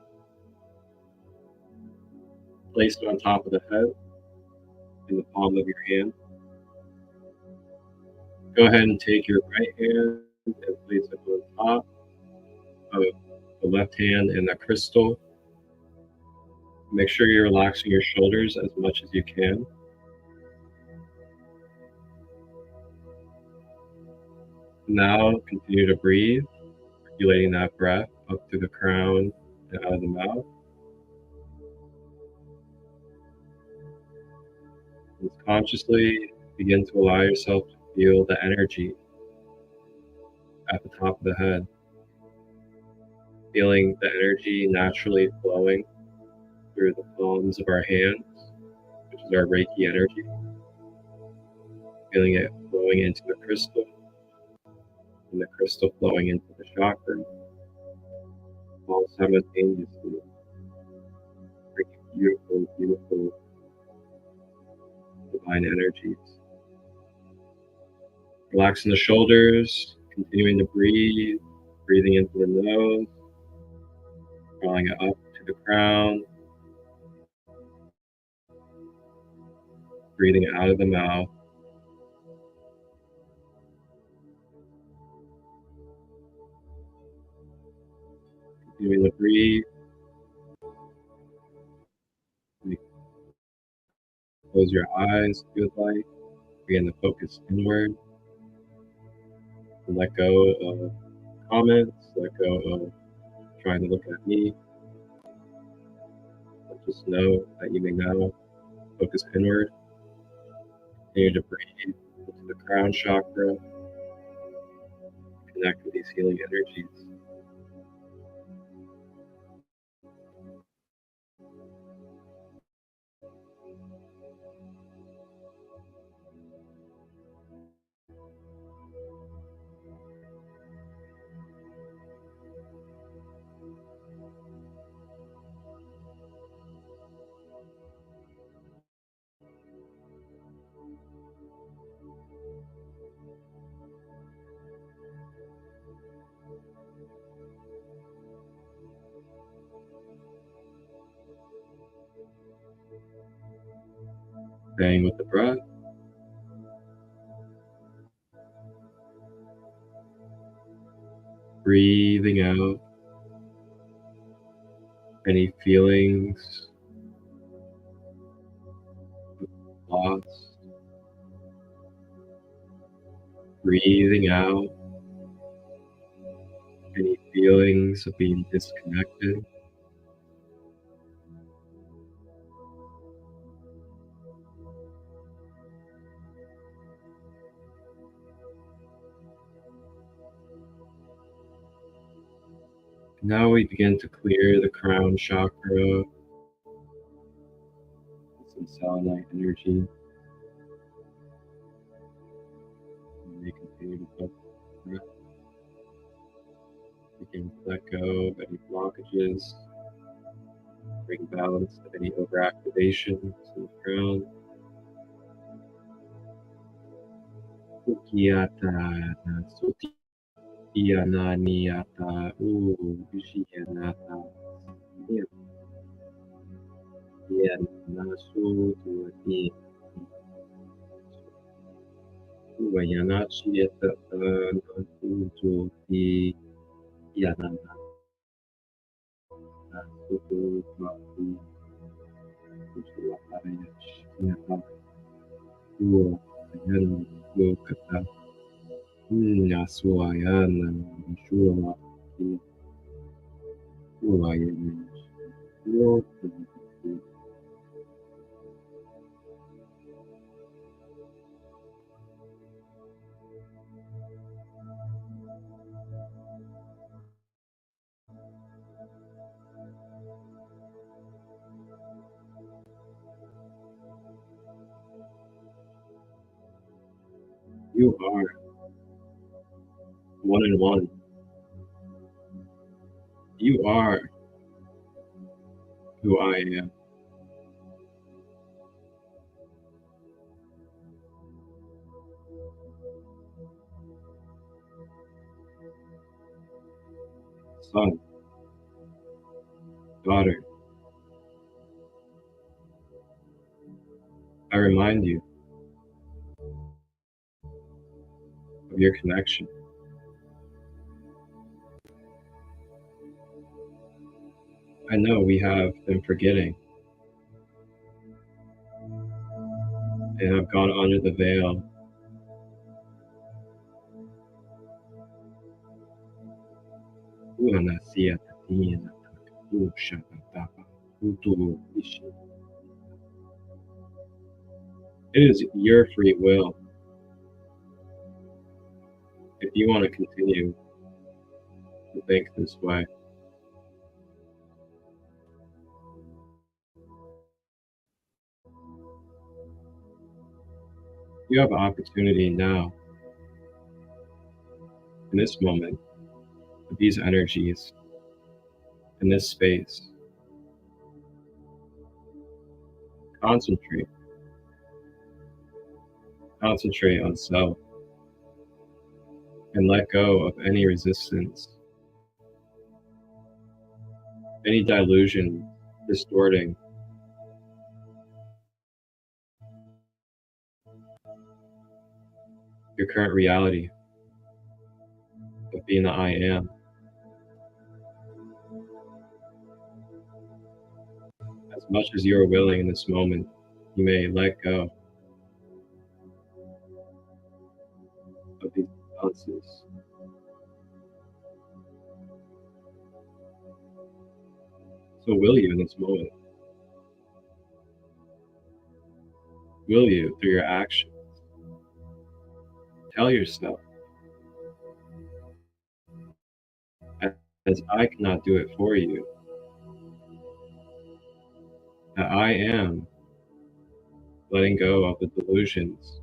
Place it on top of the head in the palm of your hand. Go ahead and take your right hand and place it on top of the left hand and the crystal. Make sure you're relaxing your shoulders as much as you can. Now continue to breathe, regulating that breath up through the crown and out of the mouth. Just consciously begin to allow yourself to feel the energy at the top of the head. Feeling the energy naturally flowing through the palms of our hands, which is our reiki energy. Feeling it flowing into the crystal, and the crystal flowing into the chakra, all simultaneously. Bringing beautiful, beautiful divine energies. Relaxing the shoulders, continuing to breathe, breathing into the nose, drawing it up to the crown, breathing out of the mouth. Continuing to breathe. Close your eyes if you would like. Begin to focus inward. And let go of comments, let go of trying to look at me. But just know that you may now focus inward. Continue to breathe into the crown chakra. Connect with these healing energies. Staying with the breath. Breathing out any feelings, lost. Breathing out any feelings of being disconnected. Now we begin to clear the crown chakra, some selenite energy. And we continue to focus on the breath. Begin to let go of any blockages, bring balance to any overactivation to the crown. Sukiyata, Sukiyana Niyata, Vishiyanata, Yanasu, Uyanachiyata, Nasu, Yanana, Sutu, Mati, Usuaparayash, Yata, Ua, Yan, Lokata, Yasuayana, Shua, Uayan, you are one and one. You are who I am. Son, daughter, I remind you of your connection. I know we have been forgetting and have gone under the veil It is your free will if you want to continue to think this way. You have an opportunity now, in this moment, with these energies, in this space. Concentrate. Concentrate on self and let go of any resistance, any delusion distorting your current reality of being the I am. As much as you are willing in this moment, you may let go of these responses. So will you in this moment? Will you, through your actions, tell yourself, as I cannot do it for you, that I am letting go of the delusions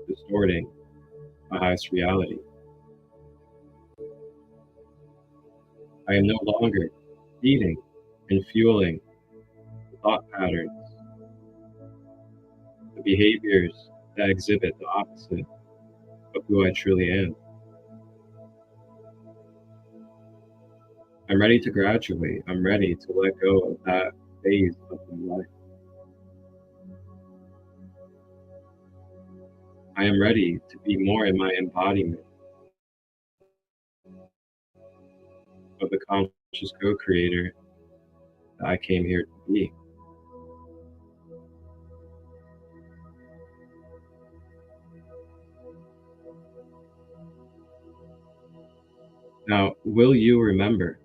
distorting my highest reality. I am no longer feeding and fueling the thought patterns, the behaviors that exhibit the opposite of who I truly am. I'm ready to graduate. I'm ready to let go of that phase of my life. I am ready to be more in my embodiment, of the conscious co-creator that I came here to be. Now, will you remember?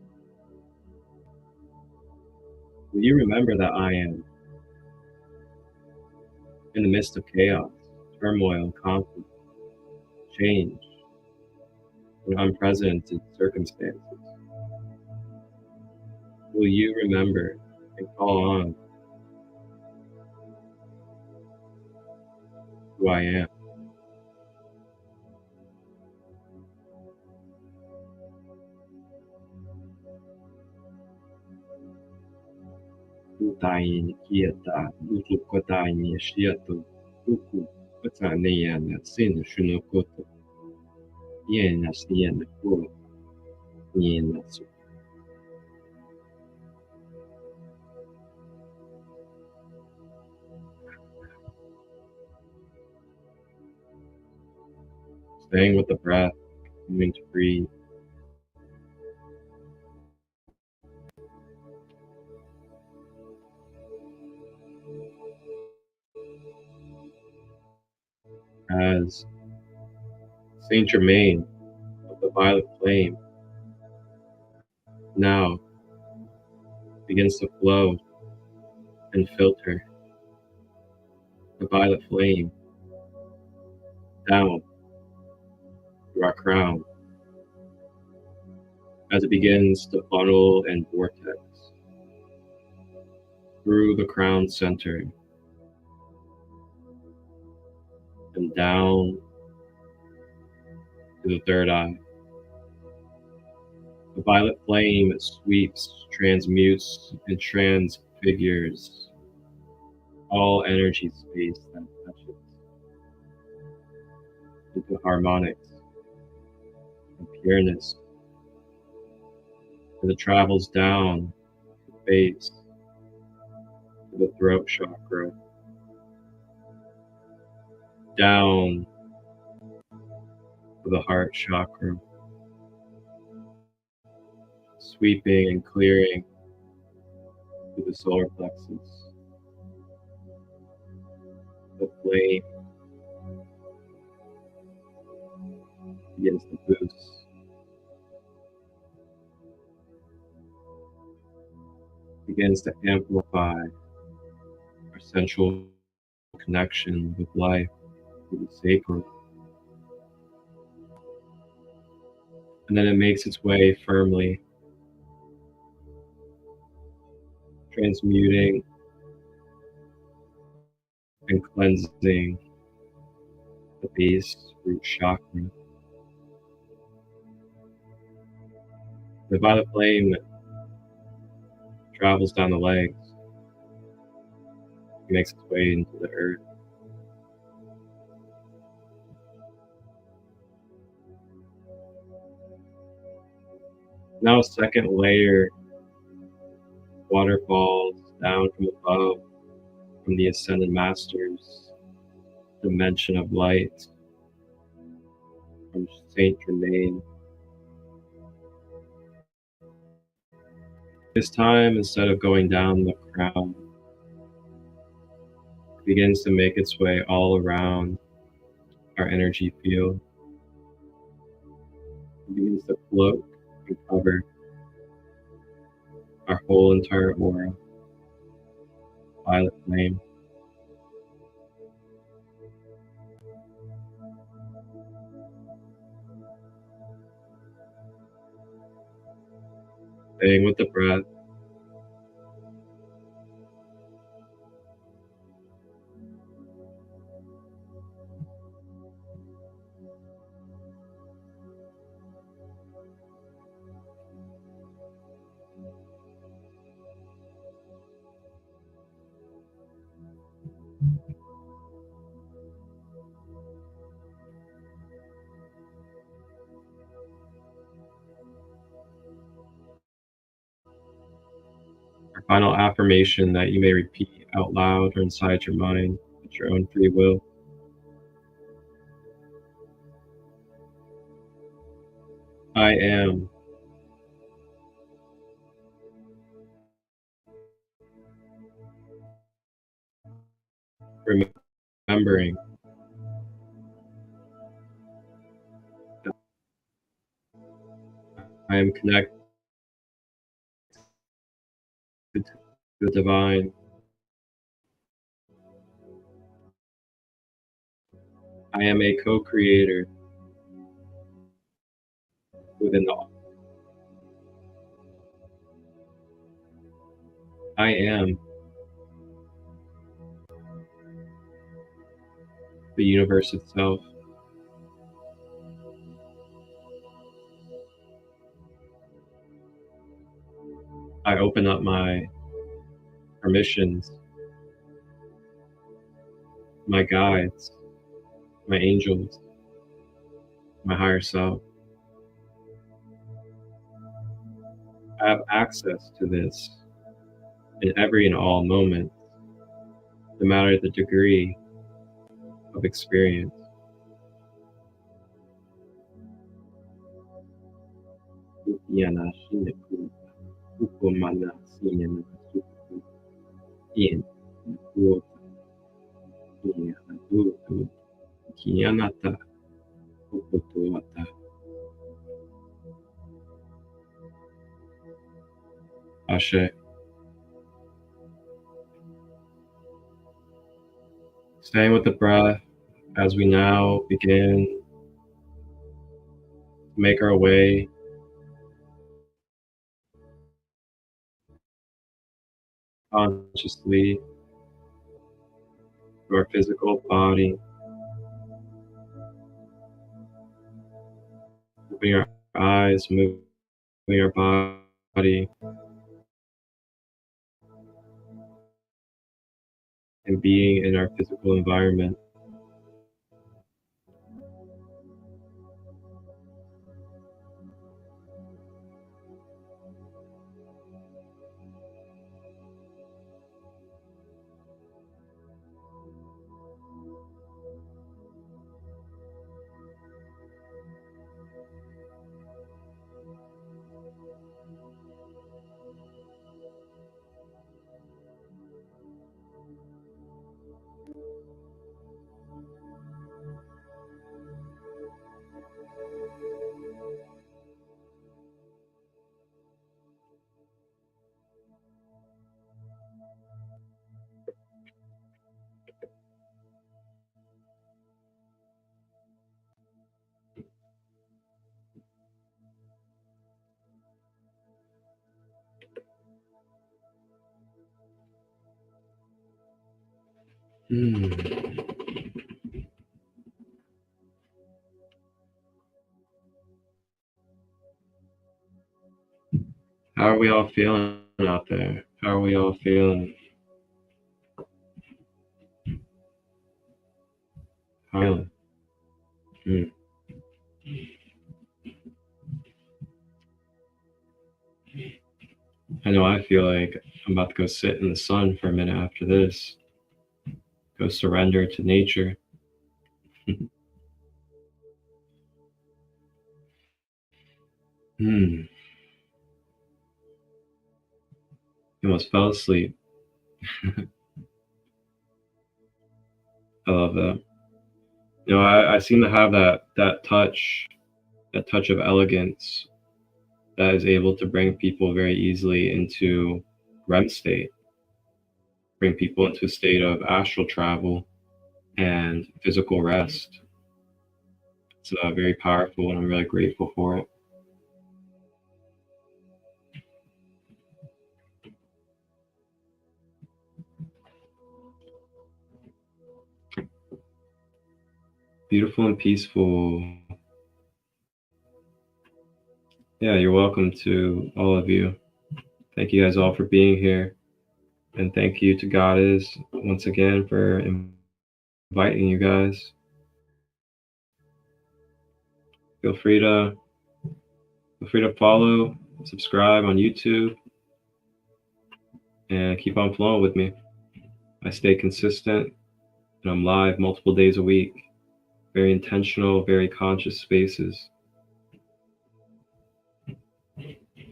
Will you remember that I am in the midst of chaos, turmoil, conflict, change, and unprecedented circumstances? Will you remember and call on who I am? Utaini kieta, utukotani shiatu, uku, utaniyana, sin shunokoto, yena siena ko, yena su. Staying with the breath, continuing to breathe. As Saint Germain of the violet flame now begins to flow and filter the violet flame down through our crown as it begins to funnel and vortex through the crown center and down to the third eye. The violet flame sweeps, transmutes, and transfigures all energy space that touches into harmonics and pureness as it travels down the base to the throat chakra, down to the heart chakra, sweeping and clearing through the solar plexus. The flame begins to boost, begins to amplify our sensual connection with life, with the sacred. And then it makes its way firmly, transmuting and cleansing the base root chakra. The violet flame travels down the legs, makes its way into the earth. Now a second layer waterfalls down from above, from the Ascended Master's dimension of light, from Saint Germain. This time, instead of going down the crown, it begins to make its way all around our energy field. It begins to float and cover our whole entire aura, violet flame. Staying with the breath. Our final affirmation that you may repeat out loud or inside your mind at your own free will. I am remembering that I am connected to the divine. I am a co-creator within the. I am the universe itself. I open up my permissions, my guides, my angels, my higher self. I have access to this in every and all moments, no matter the degree of experience. Ashe. Staying with the breath as we now begin to make our way consciously to our physical body, moving our eyes, moving our body, and being in our physical environment. How are we all feeling out there? How are we all feeling? How are you feeling? I know I feel like I'm about to go sit in the sun for a minute after this. Go surrender to nature. You almost fell asleep. I love that. You know, I seem to have that touch of elegance that is able to bring people very easily into REM state, bring people into a state of astral travel and physical rest. It's very powerful, and I'm really grateful for it. Beautiful and peaceful. Yeah, you're welcome to all of you. Thank you guys all for being here. And thank you to Goddess once again for inviting you guys. Feel free to follow, subscribe on YouTube, and keep on flowing with me. I stay consistent, and I'm live multiple days a week. Very intentional, very conscious spaces.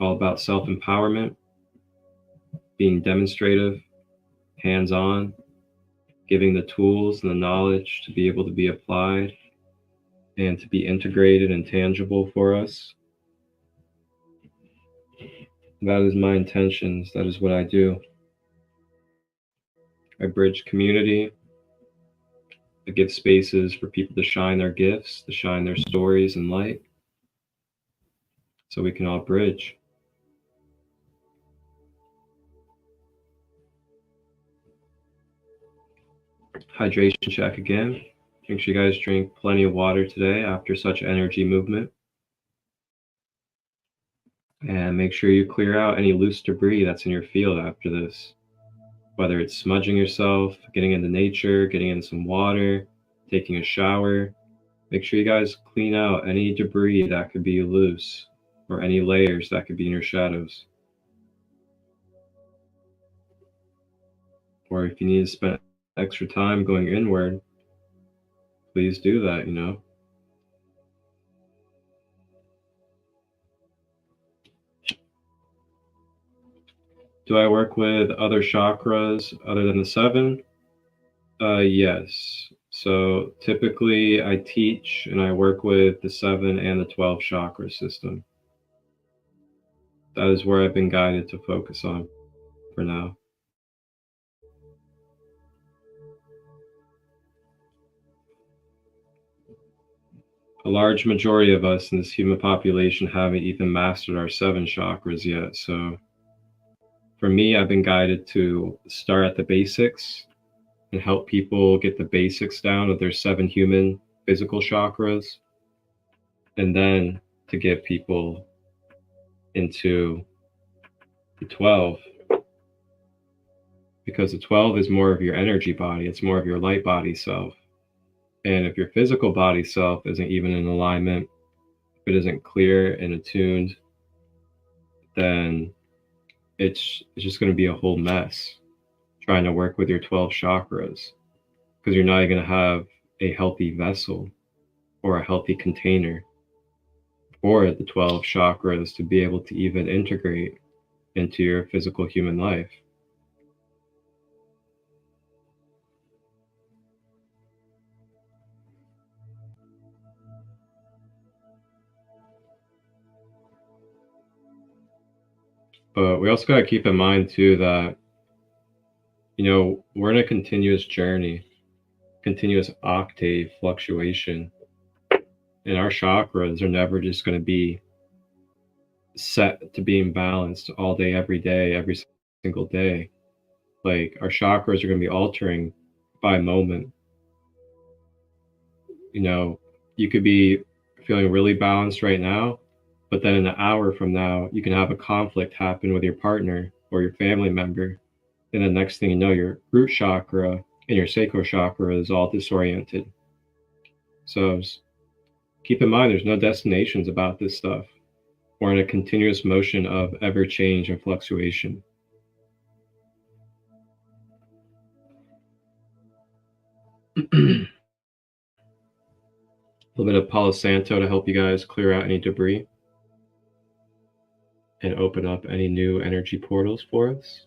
All about self-empowerment, being demonstrative, hands-on, giving the tools and the knowledge to be able to be applied and to be integrated and tangible for us. That is my intentions. That is what I do. I bridge community. I give spaces for people to shine their gifts, to shine their stories and light, so we can all bridge. Hydration check again. Make sure you guys drink plenty of water today after such energy movement. And make sure you clear out any loose debris that's in your field after this. Whether it's smudging yourself, getting into nature, getting in some water, taking a shower. Make sure you guys clean out any debris that could be loose or any layers that could be in your shadows. Or if you need to spend extra time going inward, please do that, you know. Do I work with other chakras other than the 7? Yes. So typically I teach and I work with the 7 and the 12 chakra system. That is where I've been guided to focus on for now. A large majority of us in this human population haven't even mastered our 7 chakras yet. So for me, I've been guided to start at the basics and help people get the basics down of their 7 human physical chakras, and then to get people into the 12, because the 12 is more of your energy body. It's more of your light body self. And if your physical body self isn't even in alignment, if it isn't clear and attuned, then it's just going to be a whole mess trying to work with your 12 chakras, because you're not going to have a healthy vessel or a healthy container for the 12 chakras to be able to even integrate into your physical human life. But we also got to keep in mind too that, you know, we're in a continuous journey, continuous octave fluctuation, and our chakras are never just going to be set to being balanced all day, every single day. Like, our chakras are going to be altering by moment. You know, you could be feeling really balanced right now, but then in an hour from now, you can have a conflict happen with your partner or your family member. And the next thing you know, your root chakra and your sacral chakra is all disoriented. So keep in mind, there's no destinations about this stuff. We're in a continuous motion of ever change and fluctuation. A little bit of Palo Santo to help you guys clear out any debris and open up any new energy portals for us.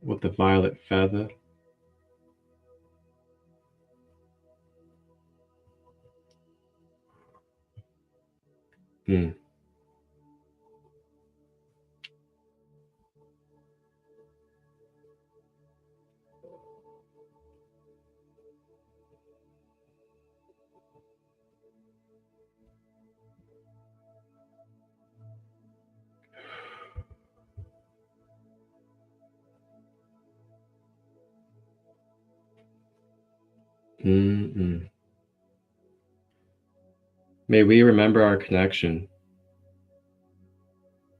With the violet feather. May we remember our connection.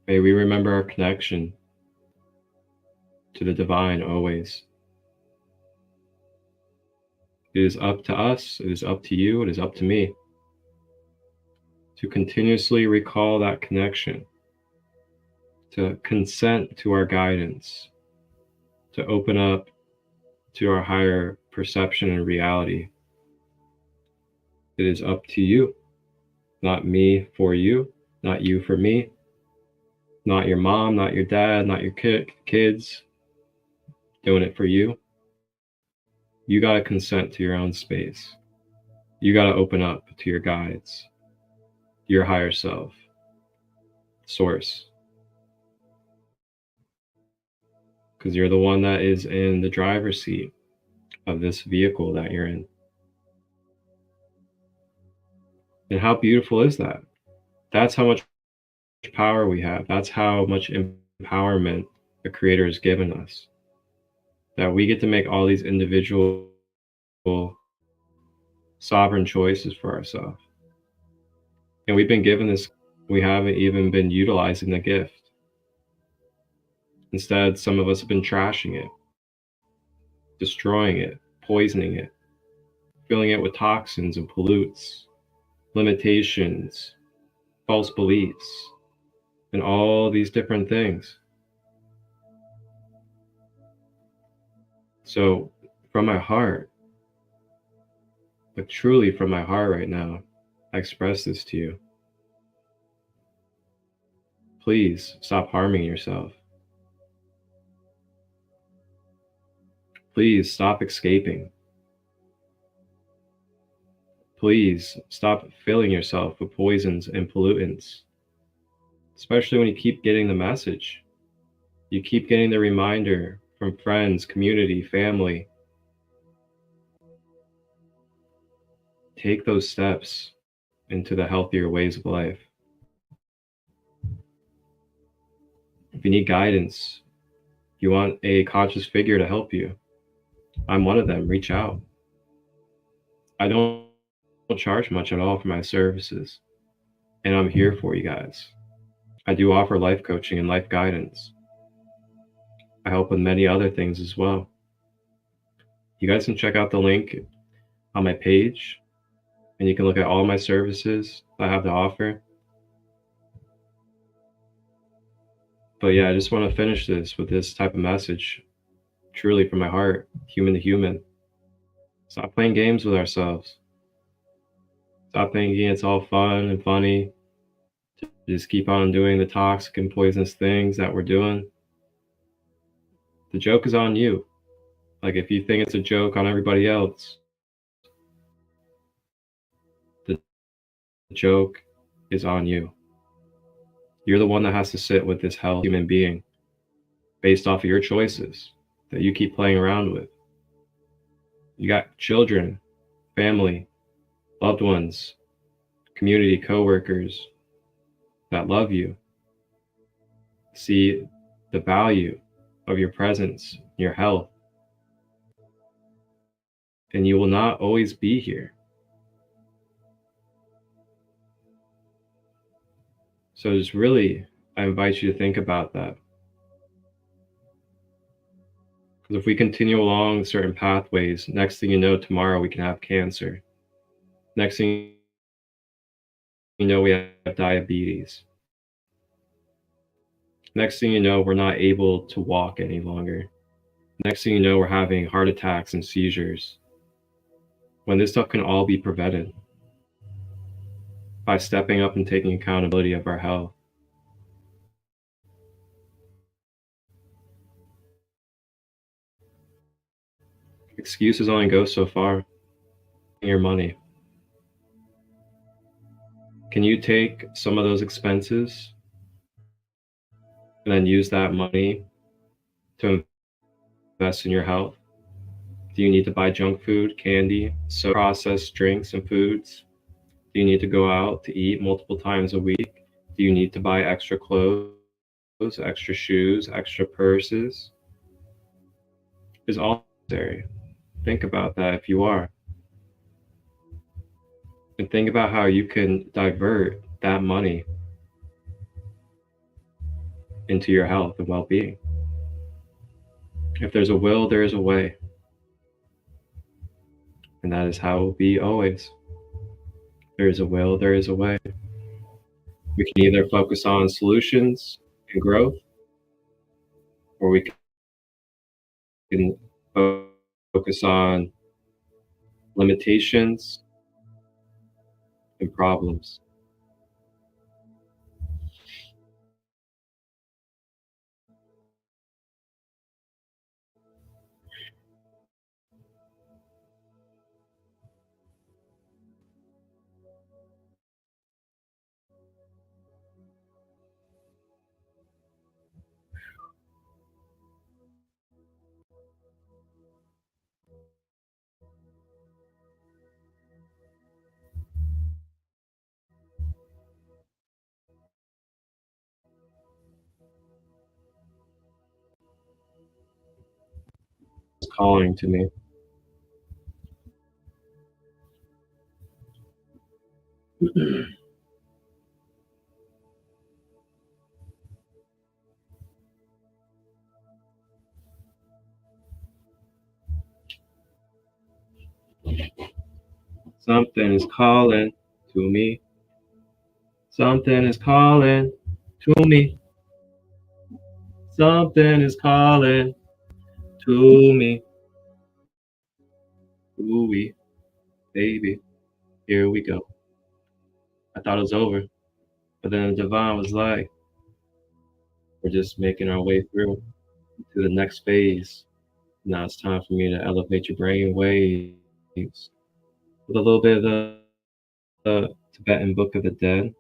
May we remember our connection to the divine always. It is up to us, it is up to you, it is up to me to continuously recall that connection, to consent to our guidance, to open up to our higher perception and reality. It is up to you, not me for you, not you for me, not your mom, not your dad, not your kids doing it for you. You got to consent to your own space. You got to open up to your guides, your higher self, source. Because you're the one that is in the driver's seat of this vehicle that you're in. And how beautiful is that? That's how much power we have. That's how much empowerment the Creator has given us. That we get to make all these individual sovereign choices for ourselves. And we've been given this, we haven't even been utilizing the gift. Instead, some of us have been trashing it, destroying it, poisoning it, filling it with toxins and pollutes, limitations, false beliefs, and all these different things. So from my heart, but truly from my heart right now, I express this to you. Please stop harming yourself. Please stop escaping. Please stop filling yourself with poisons and pollutants, especially when you keep getting the message. You keep getting the reminder from friends, community, family. Take those steps into the healthier ways of life. If you need guidance, you want a conscious figure to help you, I'm one of them. Reach out. I don't charge much at all for my services, and I'm here for you guys. I do offer life coaching and life guidance. I help with many other things as well. You guys can check out the link on my page, and you can look at all my services I have to offer. But yeah, I just want to finish this with this type of message, truly from my heart, human to human. Stop playing games with ourselves. Stop thinking it's all fun and funny. Just keep on doing the toxic and poisonous things that we're doing. The joke is on you. Like, if you think it's a joke on everybody else, the joke is on you. You're the one that has to sit with this hell human being based off of your choices that you keep playing around with. You got children, family, loved ones, community, coworkers that love you, see the value of your presence, your health, and you will not always be here. So just really, I invite you to think about that. Because if we continue along certain pathways, next thing you know, tomorrow we can have cancer. Next thing you know, we have diabetes. Next thing you know, we're not able to walk any longer. Next thing you know, we're having heart attacks and seizures. When this stuff can all be prevented by stepping up and taking accountability of our health. Excuses only go so far. Your money. Can you take some of those expenses and then use that money to invest in your health? Do you need to buy junk food, candy, so processed drinks and foods? Do you need to go out to eat multiple times a week? Do you need to buy extra clothes, extra shoes, extra purses? Is all necessary. Think about that if you are. And think about how you can divert that money into your health and well-being. If there's a will, there is a way. And that is how it will be always. There is a will, there is a way. We can either focus on solutions and growth, or we can focus on limitations and problems. It's calling to me. Something is calling to me. Something is calling to me. Something is calling to me. Ooh-wee, baby, here we go. I thought it was over, but then the divine was like, we're just making our way through to the next phase. Now it's time for me to elevate your brain waves with a little bit of the Tibetan Book of the Dead.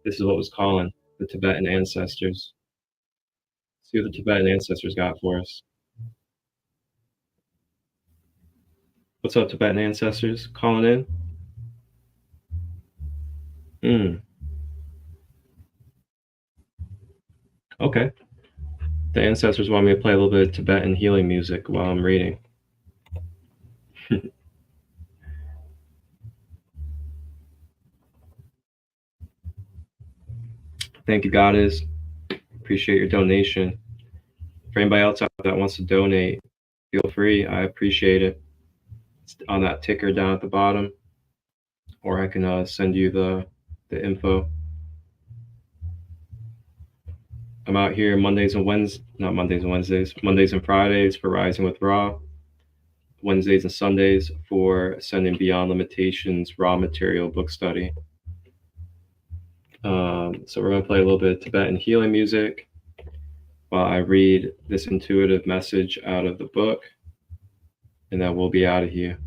This is what was calling the Tibetan ancestors. See what the Tibetan ancestors got for us. What's up, Tibetan ancestors? Calling in? Okay. The ancestors want me to play a little bit of Tibetan healing music while I'm reading. Thank you, Goddess. Appreciate your donation. For anybody else out that wants to donate, feel free. I appreciate it. It's on that ticker down at the bottom, or I can send you the info. I'm out here Mondays and Fridays for Rising with Ra, Wednesdays and Sundays for Ascending Beyond Limitations raw material book study. So we're going to play a little bit of Tibetan healing music while I read this intuitive message out of the book, and then we'll be out of here.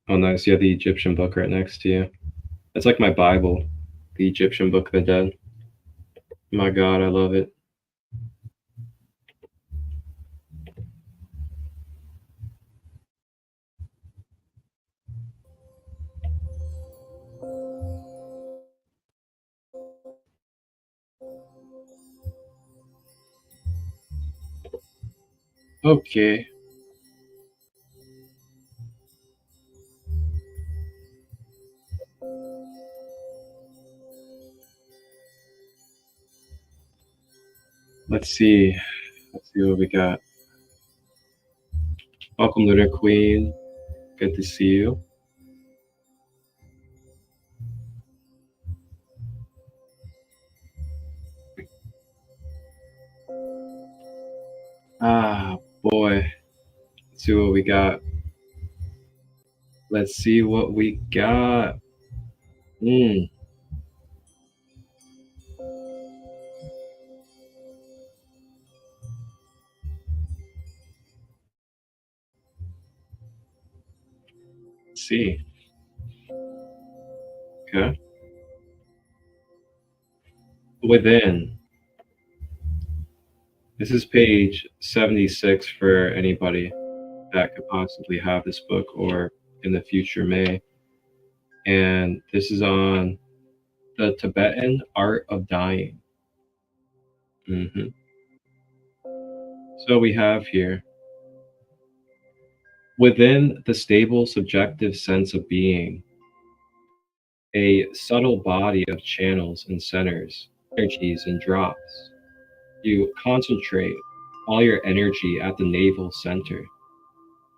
Oh, nice. You have the Egyptian book right next to you. It's like my Bible, the Egyptian Book of the Dead. My God, I love it. Okay. Let's see. Let's see what we got. Welcome, Lunar Queen. Good to see you. Ah, boy. Let's see what we got. Let's see what we got. Let's see. Okay. Within. This is page 76 for anybody that could possibly have this book or in the future may. And this is on the Tibetan art of dying. So we have here, within the stable subjective sense of being, a subtle body of channels and centers, energies and drops. You concentrate all your energy at the navel center,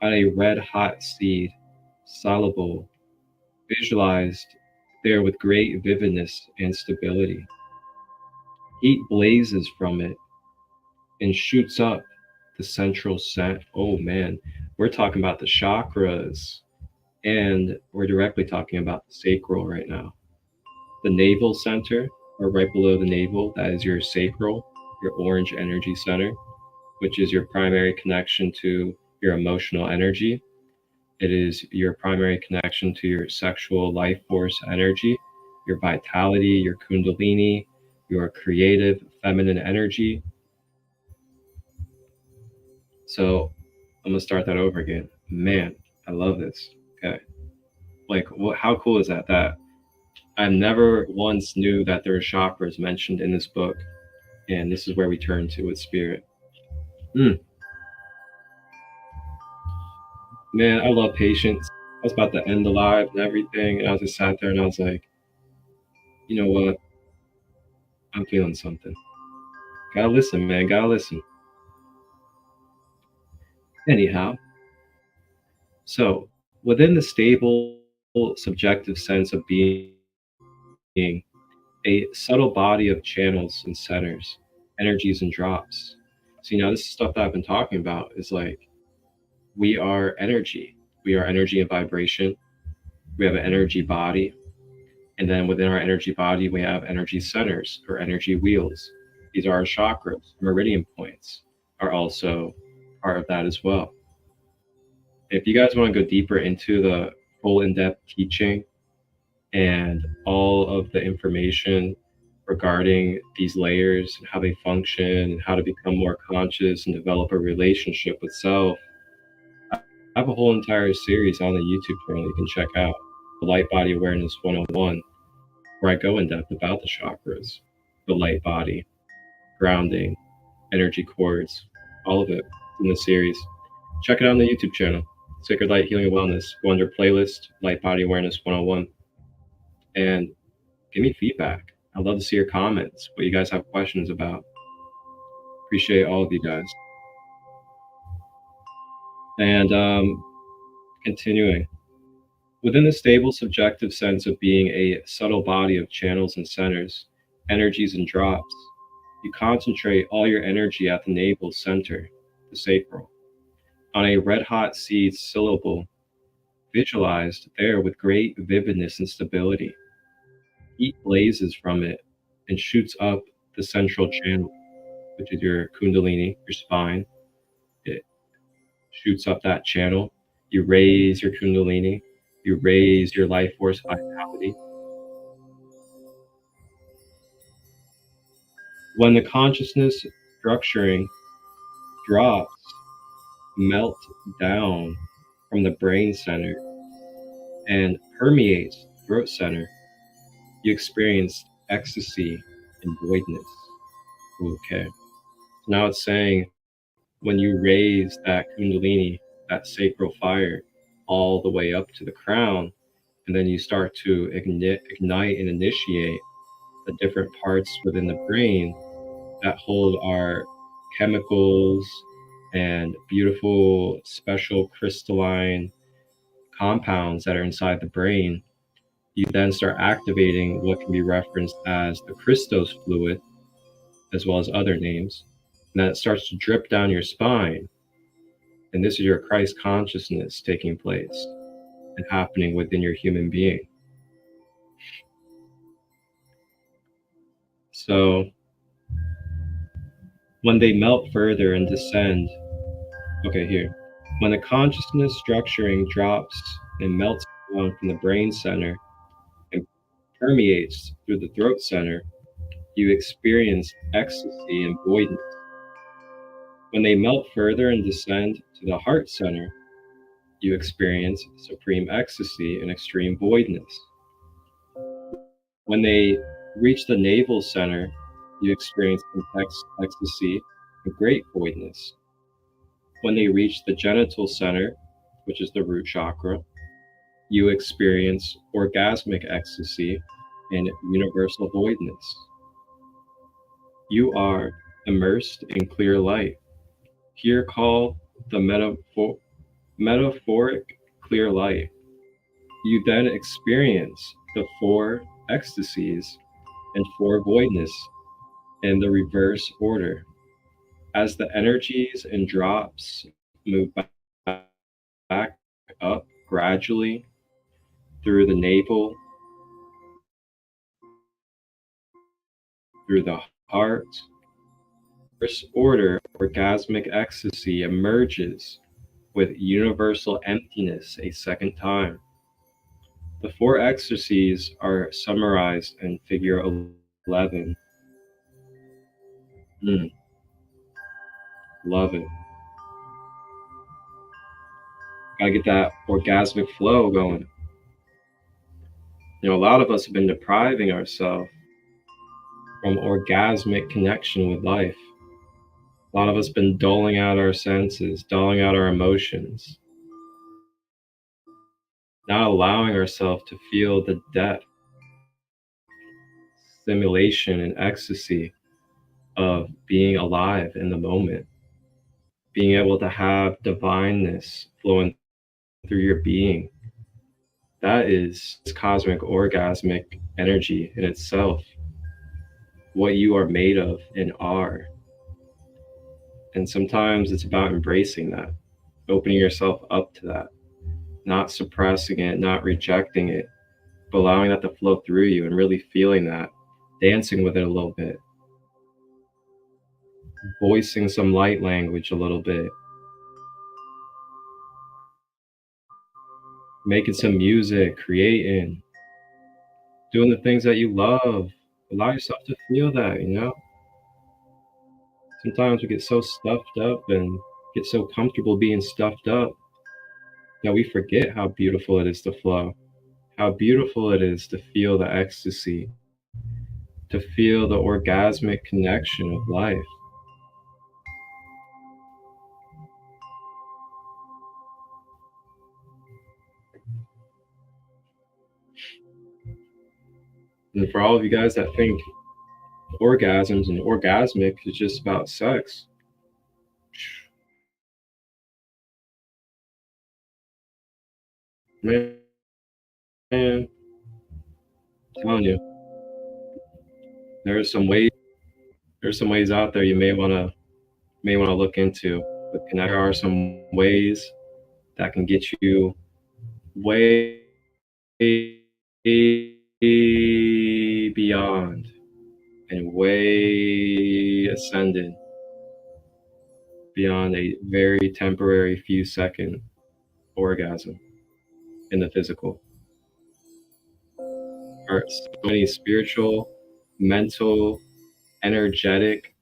at a red hot seed, soluble, visualized there with great vividness and stability. Heat blazes from it and shoots up the central set. Oh man, we're talking about the chakras, and we're directly talking about the sacral right now. The navel center, or right below the navel, that is your sacral, your orange energy center, which is your primary connection to your emotional energy. It is your primary connection to your sexual life force energy, your vitality, your kundalini, your creative feminine energy. So I'm gonna start that over again. Man, I love this. Okay. Like, how cool is that? That I never once knew that there were chakras mentioned in this book. And this is where we turn to with spirit. Man, I love patience. I was about to end the live and everything, and I just sat there and I was like, you know what? I'm feeling something. Gotta listen, man. Gotta listen. Anyhow, so within the stable, subjective sense of being a subtle body of channels and centers, energies and drops. See, now this is stuff that I've been talking about is like, we are energy. We are energy and vibration. We have an energy body. And then within our energy body, we have energy centers or energy wheels. These are our chakras. Meridian points are also part of that as well. If you guys want to go deeper into the full in-depth teaching and all of the information regarding these layers and how they function and how to become more conscious and develop a relationship with self, I have a whole entire series on the YouTube channel you can check out, the Light Body Awareness 101, where I go in depth about the chakras, the light body, grounding, energy cords, all of it in the series. Check it out on the YouTube channel, Sacred Light Healing and Wellness. Go under playlist, Light Body Awareness 101, and give me feedback. I'd love to see your comments, what you guys have questions about. Appreciate all of you guys. And continuing. Within the stable subjective sense of being a subtle body of channels and centers, energies and drops, you concentrate all your energy at the navel center, the sacral, on a red-hot seed syllable, visualized there with great vividness and stability. Heat blazes from it and shoots up the central channel, which is your kundalini, your spine. It shoots up that channel. You raise your kundalini. You raise your life force vitality. When the consciousness structuring drops, melt down from the brain center and permeates the throat center, you experience ecstasy and voidness. Okay. So now it's saying when you raise that kundalini, that sacral fire, all the way up to the crown, and then you start to ignite and initiate the different parts within the brain that hold our chemicals and beautiful special crystalline compounds that are inside the brain. You then start activating what can be referenced as the Christos fluid, as well as other names. And then it starts to drip down your spine. And this is your Christ consciousness taking place and happening within your human being. So when they melt further and descend, okay, here. When the consciousness structuring drops and melts down from the brain center and permeates through the throat center, you experience ecstasy and voidness. When they melt further and descend to the heart center, you experience supreme ecstasy and extreme voidness. When they reach the navel center, you experience intense ecstasy and great voidness. When they reach the genital center, which is the root chakra, You experience orgasmic ecstasy and universal voidness. You are immersed in clear light, here called the metaphoric clear light. You then experience the four ecstasies and four voidness in the reverse order. As the energies and drops move back up gradually through the navel, through the heart, first order orgasmic ecstasy emerges with universal emptiness a second time. The four ecstasies are summarized in figure 11. Mm, love it. Gotta get that orgasmic flow going. You know, a lot of us have been depriving ourselves from orgasmic connection with life. A lot of us been dulling out our senses, dulling out our emotions, not allowing ourselves to feel the depth, stimulation, and ecstasy of being alive in the moment, being able to have divineness flowing through your being. That is cosmic orgasmic energy in itself, what you are made of and are. And sometimes it's about embracing that, opening yourself up to that, not suppressing it, not rejecting it, but allowing that to flow through you and really feeling that, dancing with it a little bit, voicing some light language a little bit, making some music, creating, doing the things that you love. Allow yourself to feel that, you know? Sometimes we get so stuffed up and get so comfortable being stuffed up that we forget how beautiful it is to flow, how beautiful it is to feel the ecstasy, to feel the orgasmic connection of life. And for all of you guys that think orgasms and orgasmic is just about sex, man, I'm telling you, there's some ways there's some ways out there you may want to look into. With Connect, there are some ways that can get you way beyond and way ascended beyond a very temporary few second orgasm in the physical. There are so many spiritual, mental, energetic,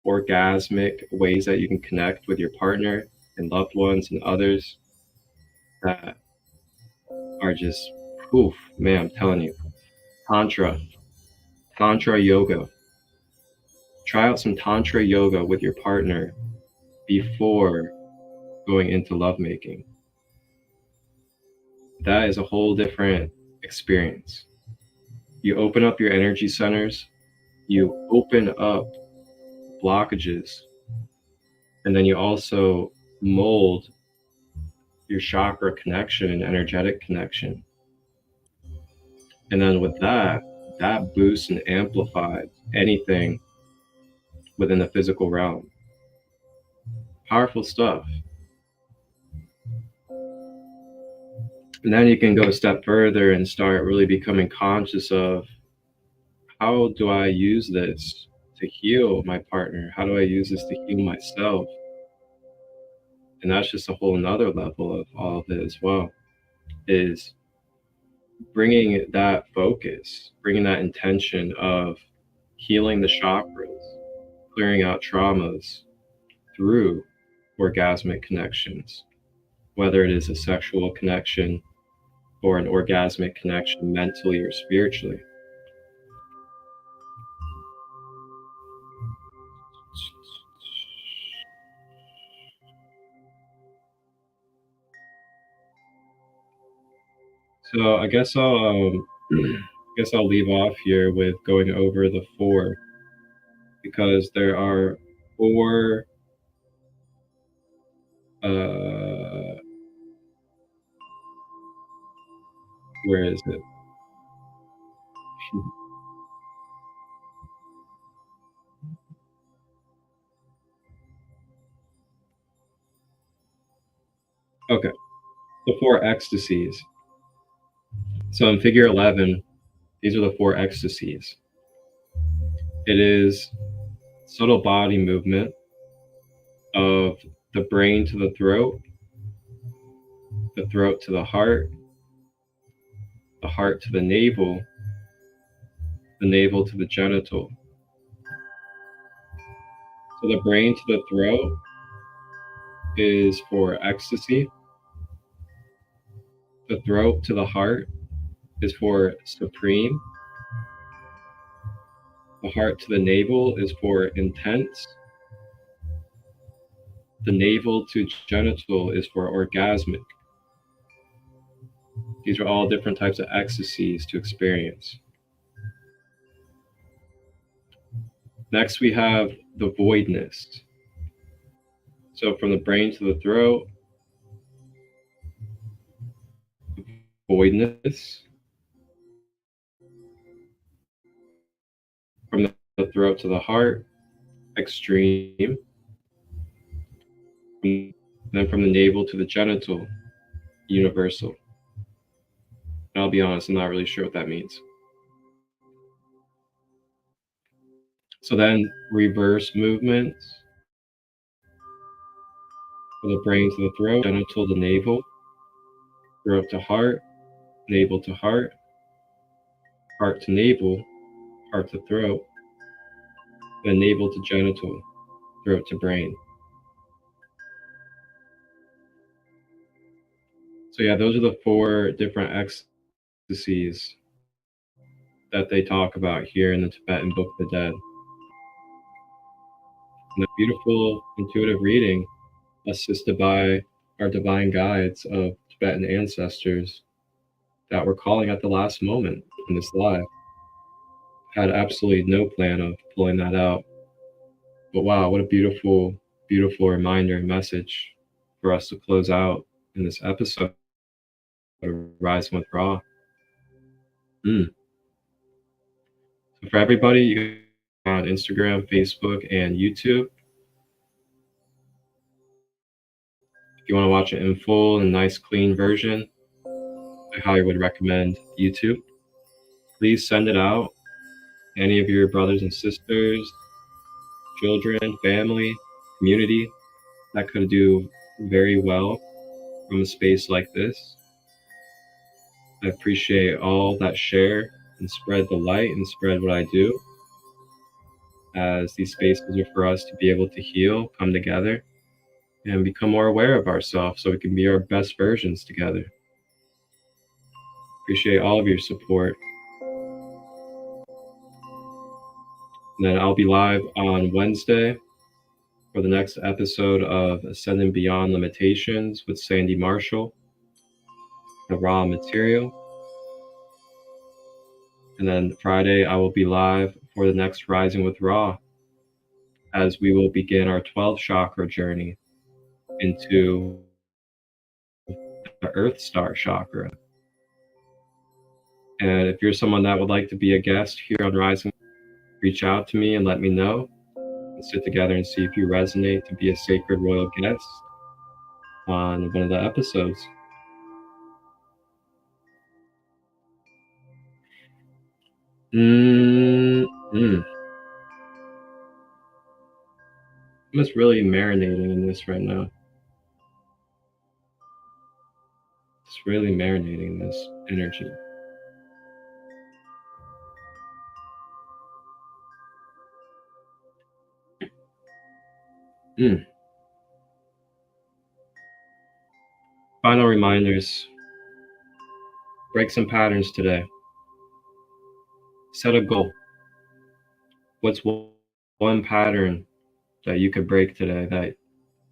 orgasmic ways that you can connect with your partner and loved ones and others that are just poof, man, I'm telling you. Tantra yoga. Try out some Tantra yoga with your partner before going into lovemaking. That is a whole different experience. You open up your energy centers, you open up blockages, and then you also mold your chakra connection and energetic connection. And then with that, that boosts and amplifies anything within the physical realm. Powerful stuff. And then you can go a step further and start really becoming conscious of, how do I use this to heal my partner? How do I use this to heal myself? And that's just a whole nother level of all of it as well, is bringing that focus, bringing that intention of healing the chakras, clearing out traumas through orgasmic connections, whether it is a sexual connection or an orgasmic connection mentally or spiritually. So I guess I'll leave off here with going over the 4, because there are 4 where is it? Okay, the 4 ecstasies. So in figure 11, these are the 4 ecstasies. It is subtle body movement of the brain to the throat to the heart to the navel to the genital. So the brain to the throat is for ecstasy. The throat to the heart is for supreme. The heart to the navel is for intense. The navel to genital is for orgasmic. These are all different types of ecstasies to experience. Next, we have the voidness. So from the brain to the throat, voidness. From the throat to the heart, extreme. And then from the navel to the genital, universal. And I'll be honest, I'm not really sure what that means. So then reverse movements. From the brain to the throat, genital to navel, throat to heart, navel to heart to navel, heart to throat, then navel to genital, throat to brain. So yeah, those are the 4 different ecstasies that they talk about here in the Tibetan Book of the Dead. And a beautiful intuitive reading assisted by our divine guides of Tibetan ancestors that were calling at the last moment in this live. Had absolutely no plan of pulling that out. But wow, what a beautiful, beautiful reminder and message for us to close out in this episode of Rising with Ra. So for everybody, you can on Instagram, Facebook, and YouTube. If you want to watch it in full and nice, clean version, I highly would recommend YouTube. Please send it out. Any of your brothers and sisters, children, family, community that could do very well from a space like this. I appreciate all that share and spread the light and spread what I do, as these spaces are for us to be able to heal, come together, and become more aware of ourselves so we can be our best versions together. Appreciate all of your support. And then I'll be live on Wednesday for the next episode of Ascending Beyond Limitations with Sandy Marshall, the raw material. And then Friday, I will be live for the next Rising with Ra, as we will begin our 12th chakra journey into the Earth Star chakra. And if you're someone that would like to be a guest here on Rising, reach out to me and let me know. And sit together and see if you resonate to be a sacred royal guest on one of the episodes. I'm just really marinating in this right now. Just really marinating in this energy. Final reminders. Break some patterns today. Set a goal. What's one pattern that you could break today that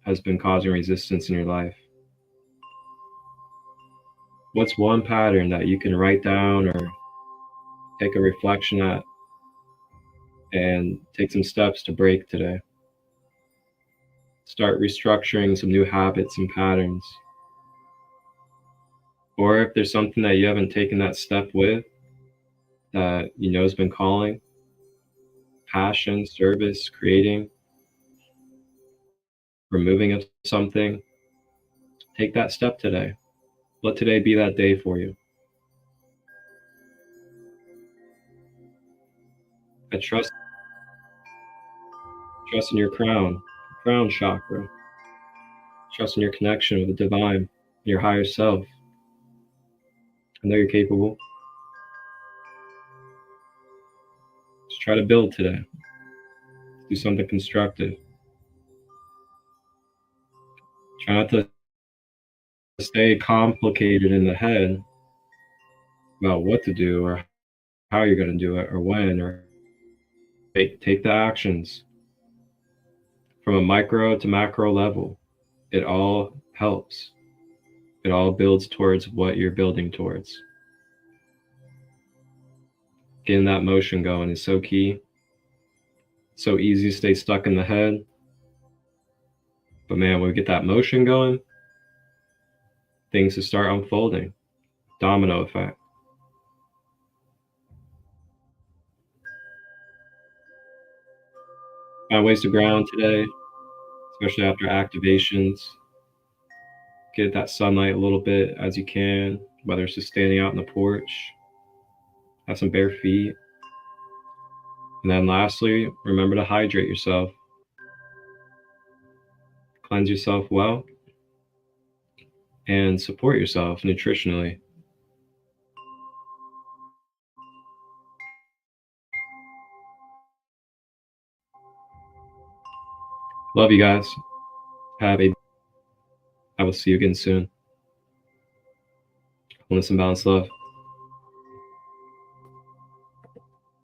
has been causing resistance in your life? What's one pattern that you can write down or take a reflection at and take some steps to break today? Start restructuring some new habits and patterns. Or if there's something that you haven't taken that step with, that you know has been calling, passion, service, creating, removing of something, take that step today. Let today be that day for you. I trust in your crown chakra. Trust in your connection with the divine, your higher self. I know you're capable. Just try to build today. Do something constructive. Try not to stay complicated in the head about what to do or how you're going to do it or when, or take the actions from a micro to macro level. It all helps. It all builds towards what you're building towards. Getting that motion going is so key. So easy to stay stuck in the head. But man, when we get that motion going, things will start unfolding. Domino effect. Find ways to ground today, especially after activations. Get that sunlight a little bit as you can, whether it's just standing out on the porch, have some bare feet. And then lastly, remember to hydrate yourself. Cleanse yourself well and support yourself nutritionally. Love you guys. I will see you again soon. Wholeness and balance love.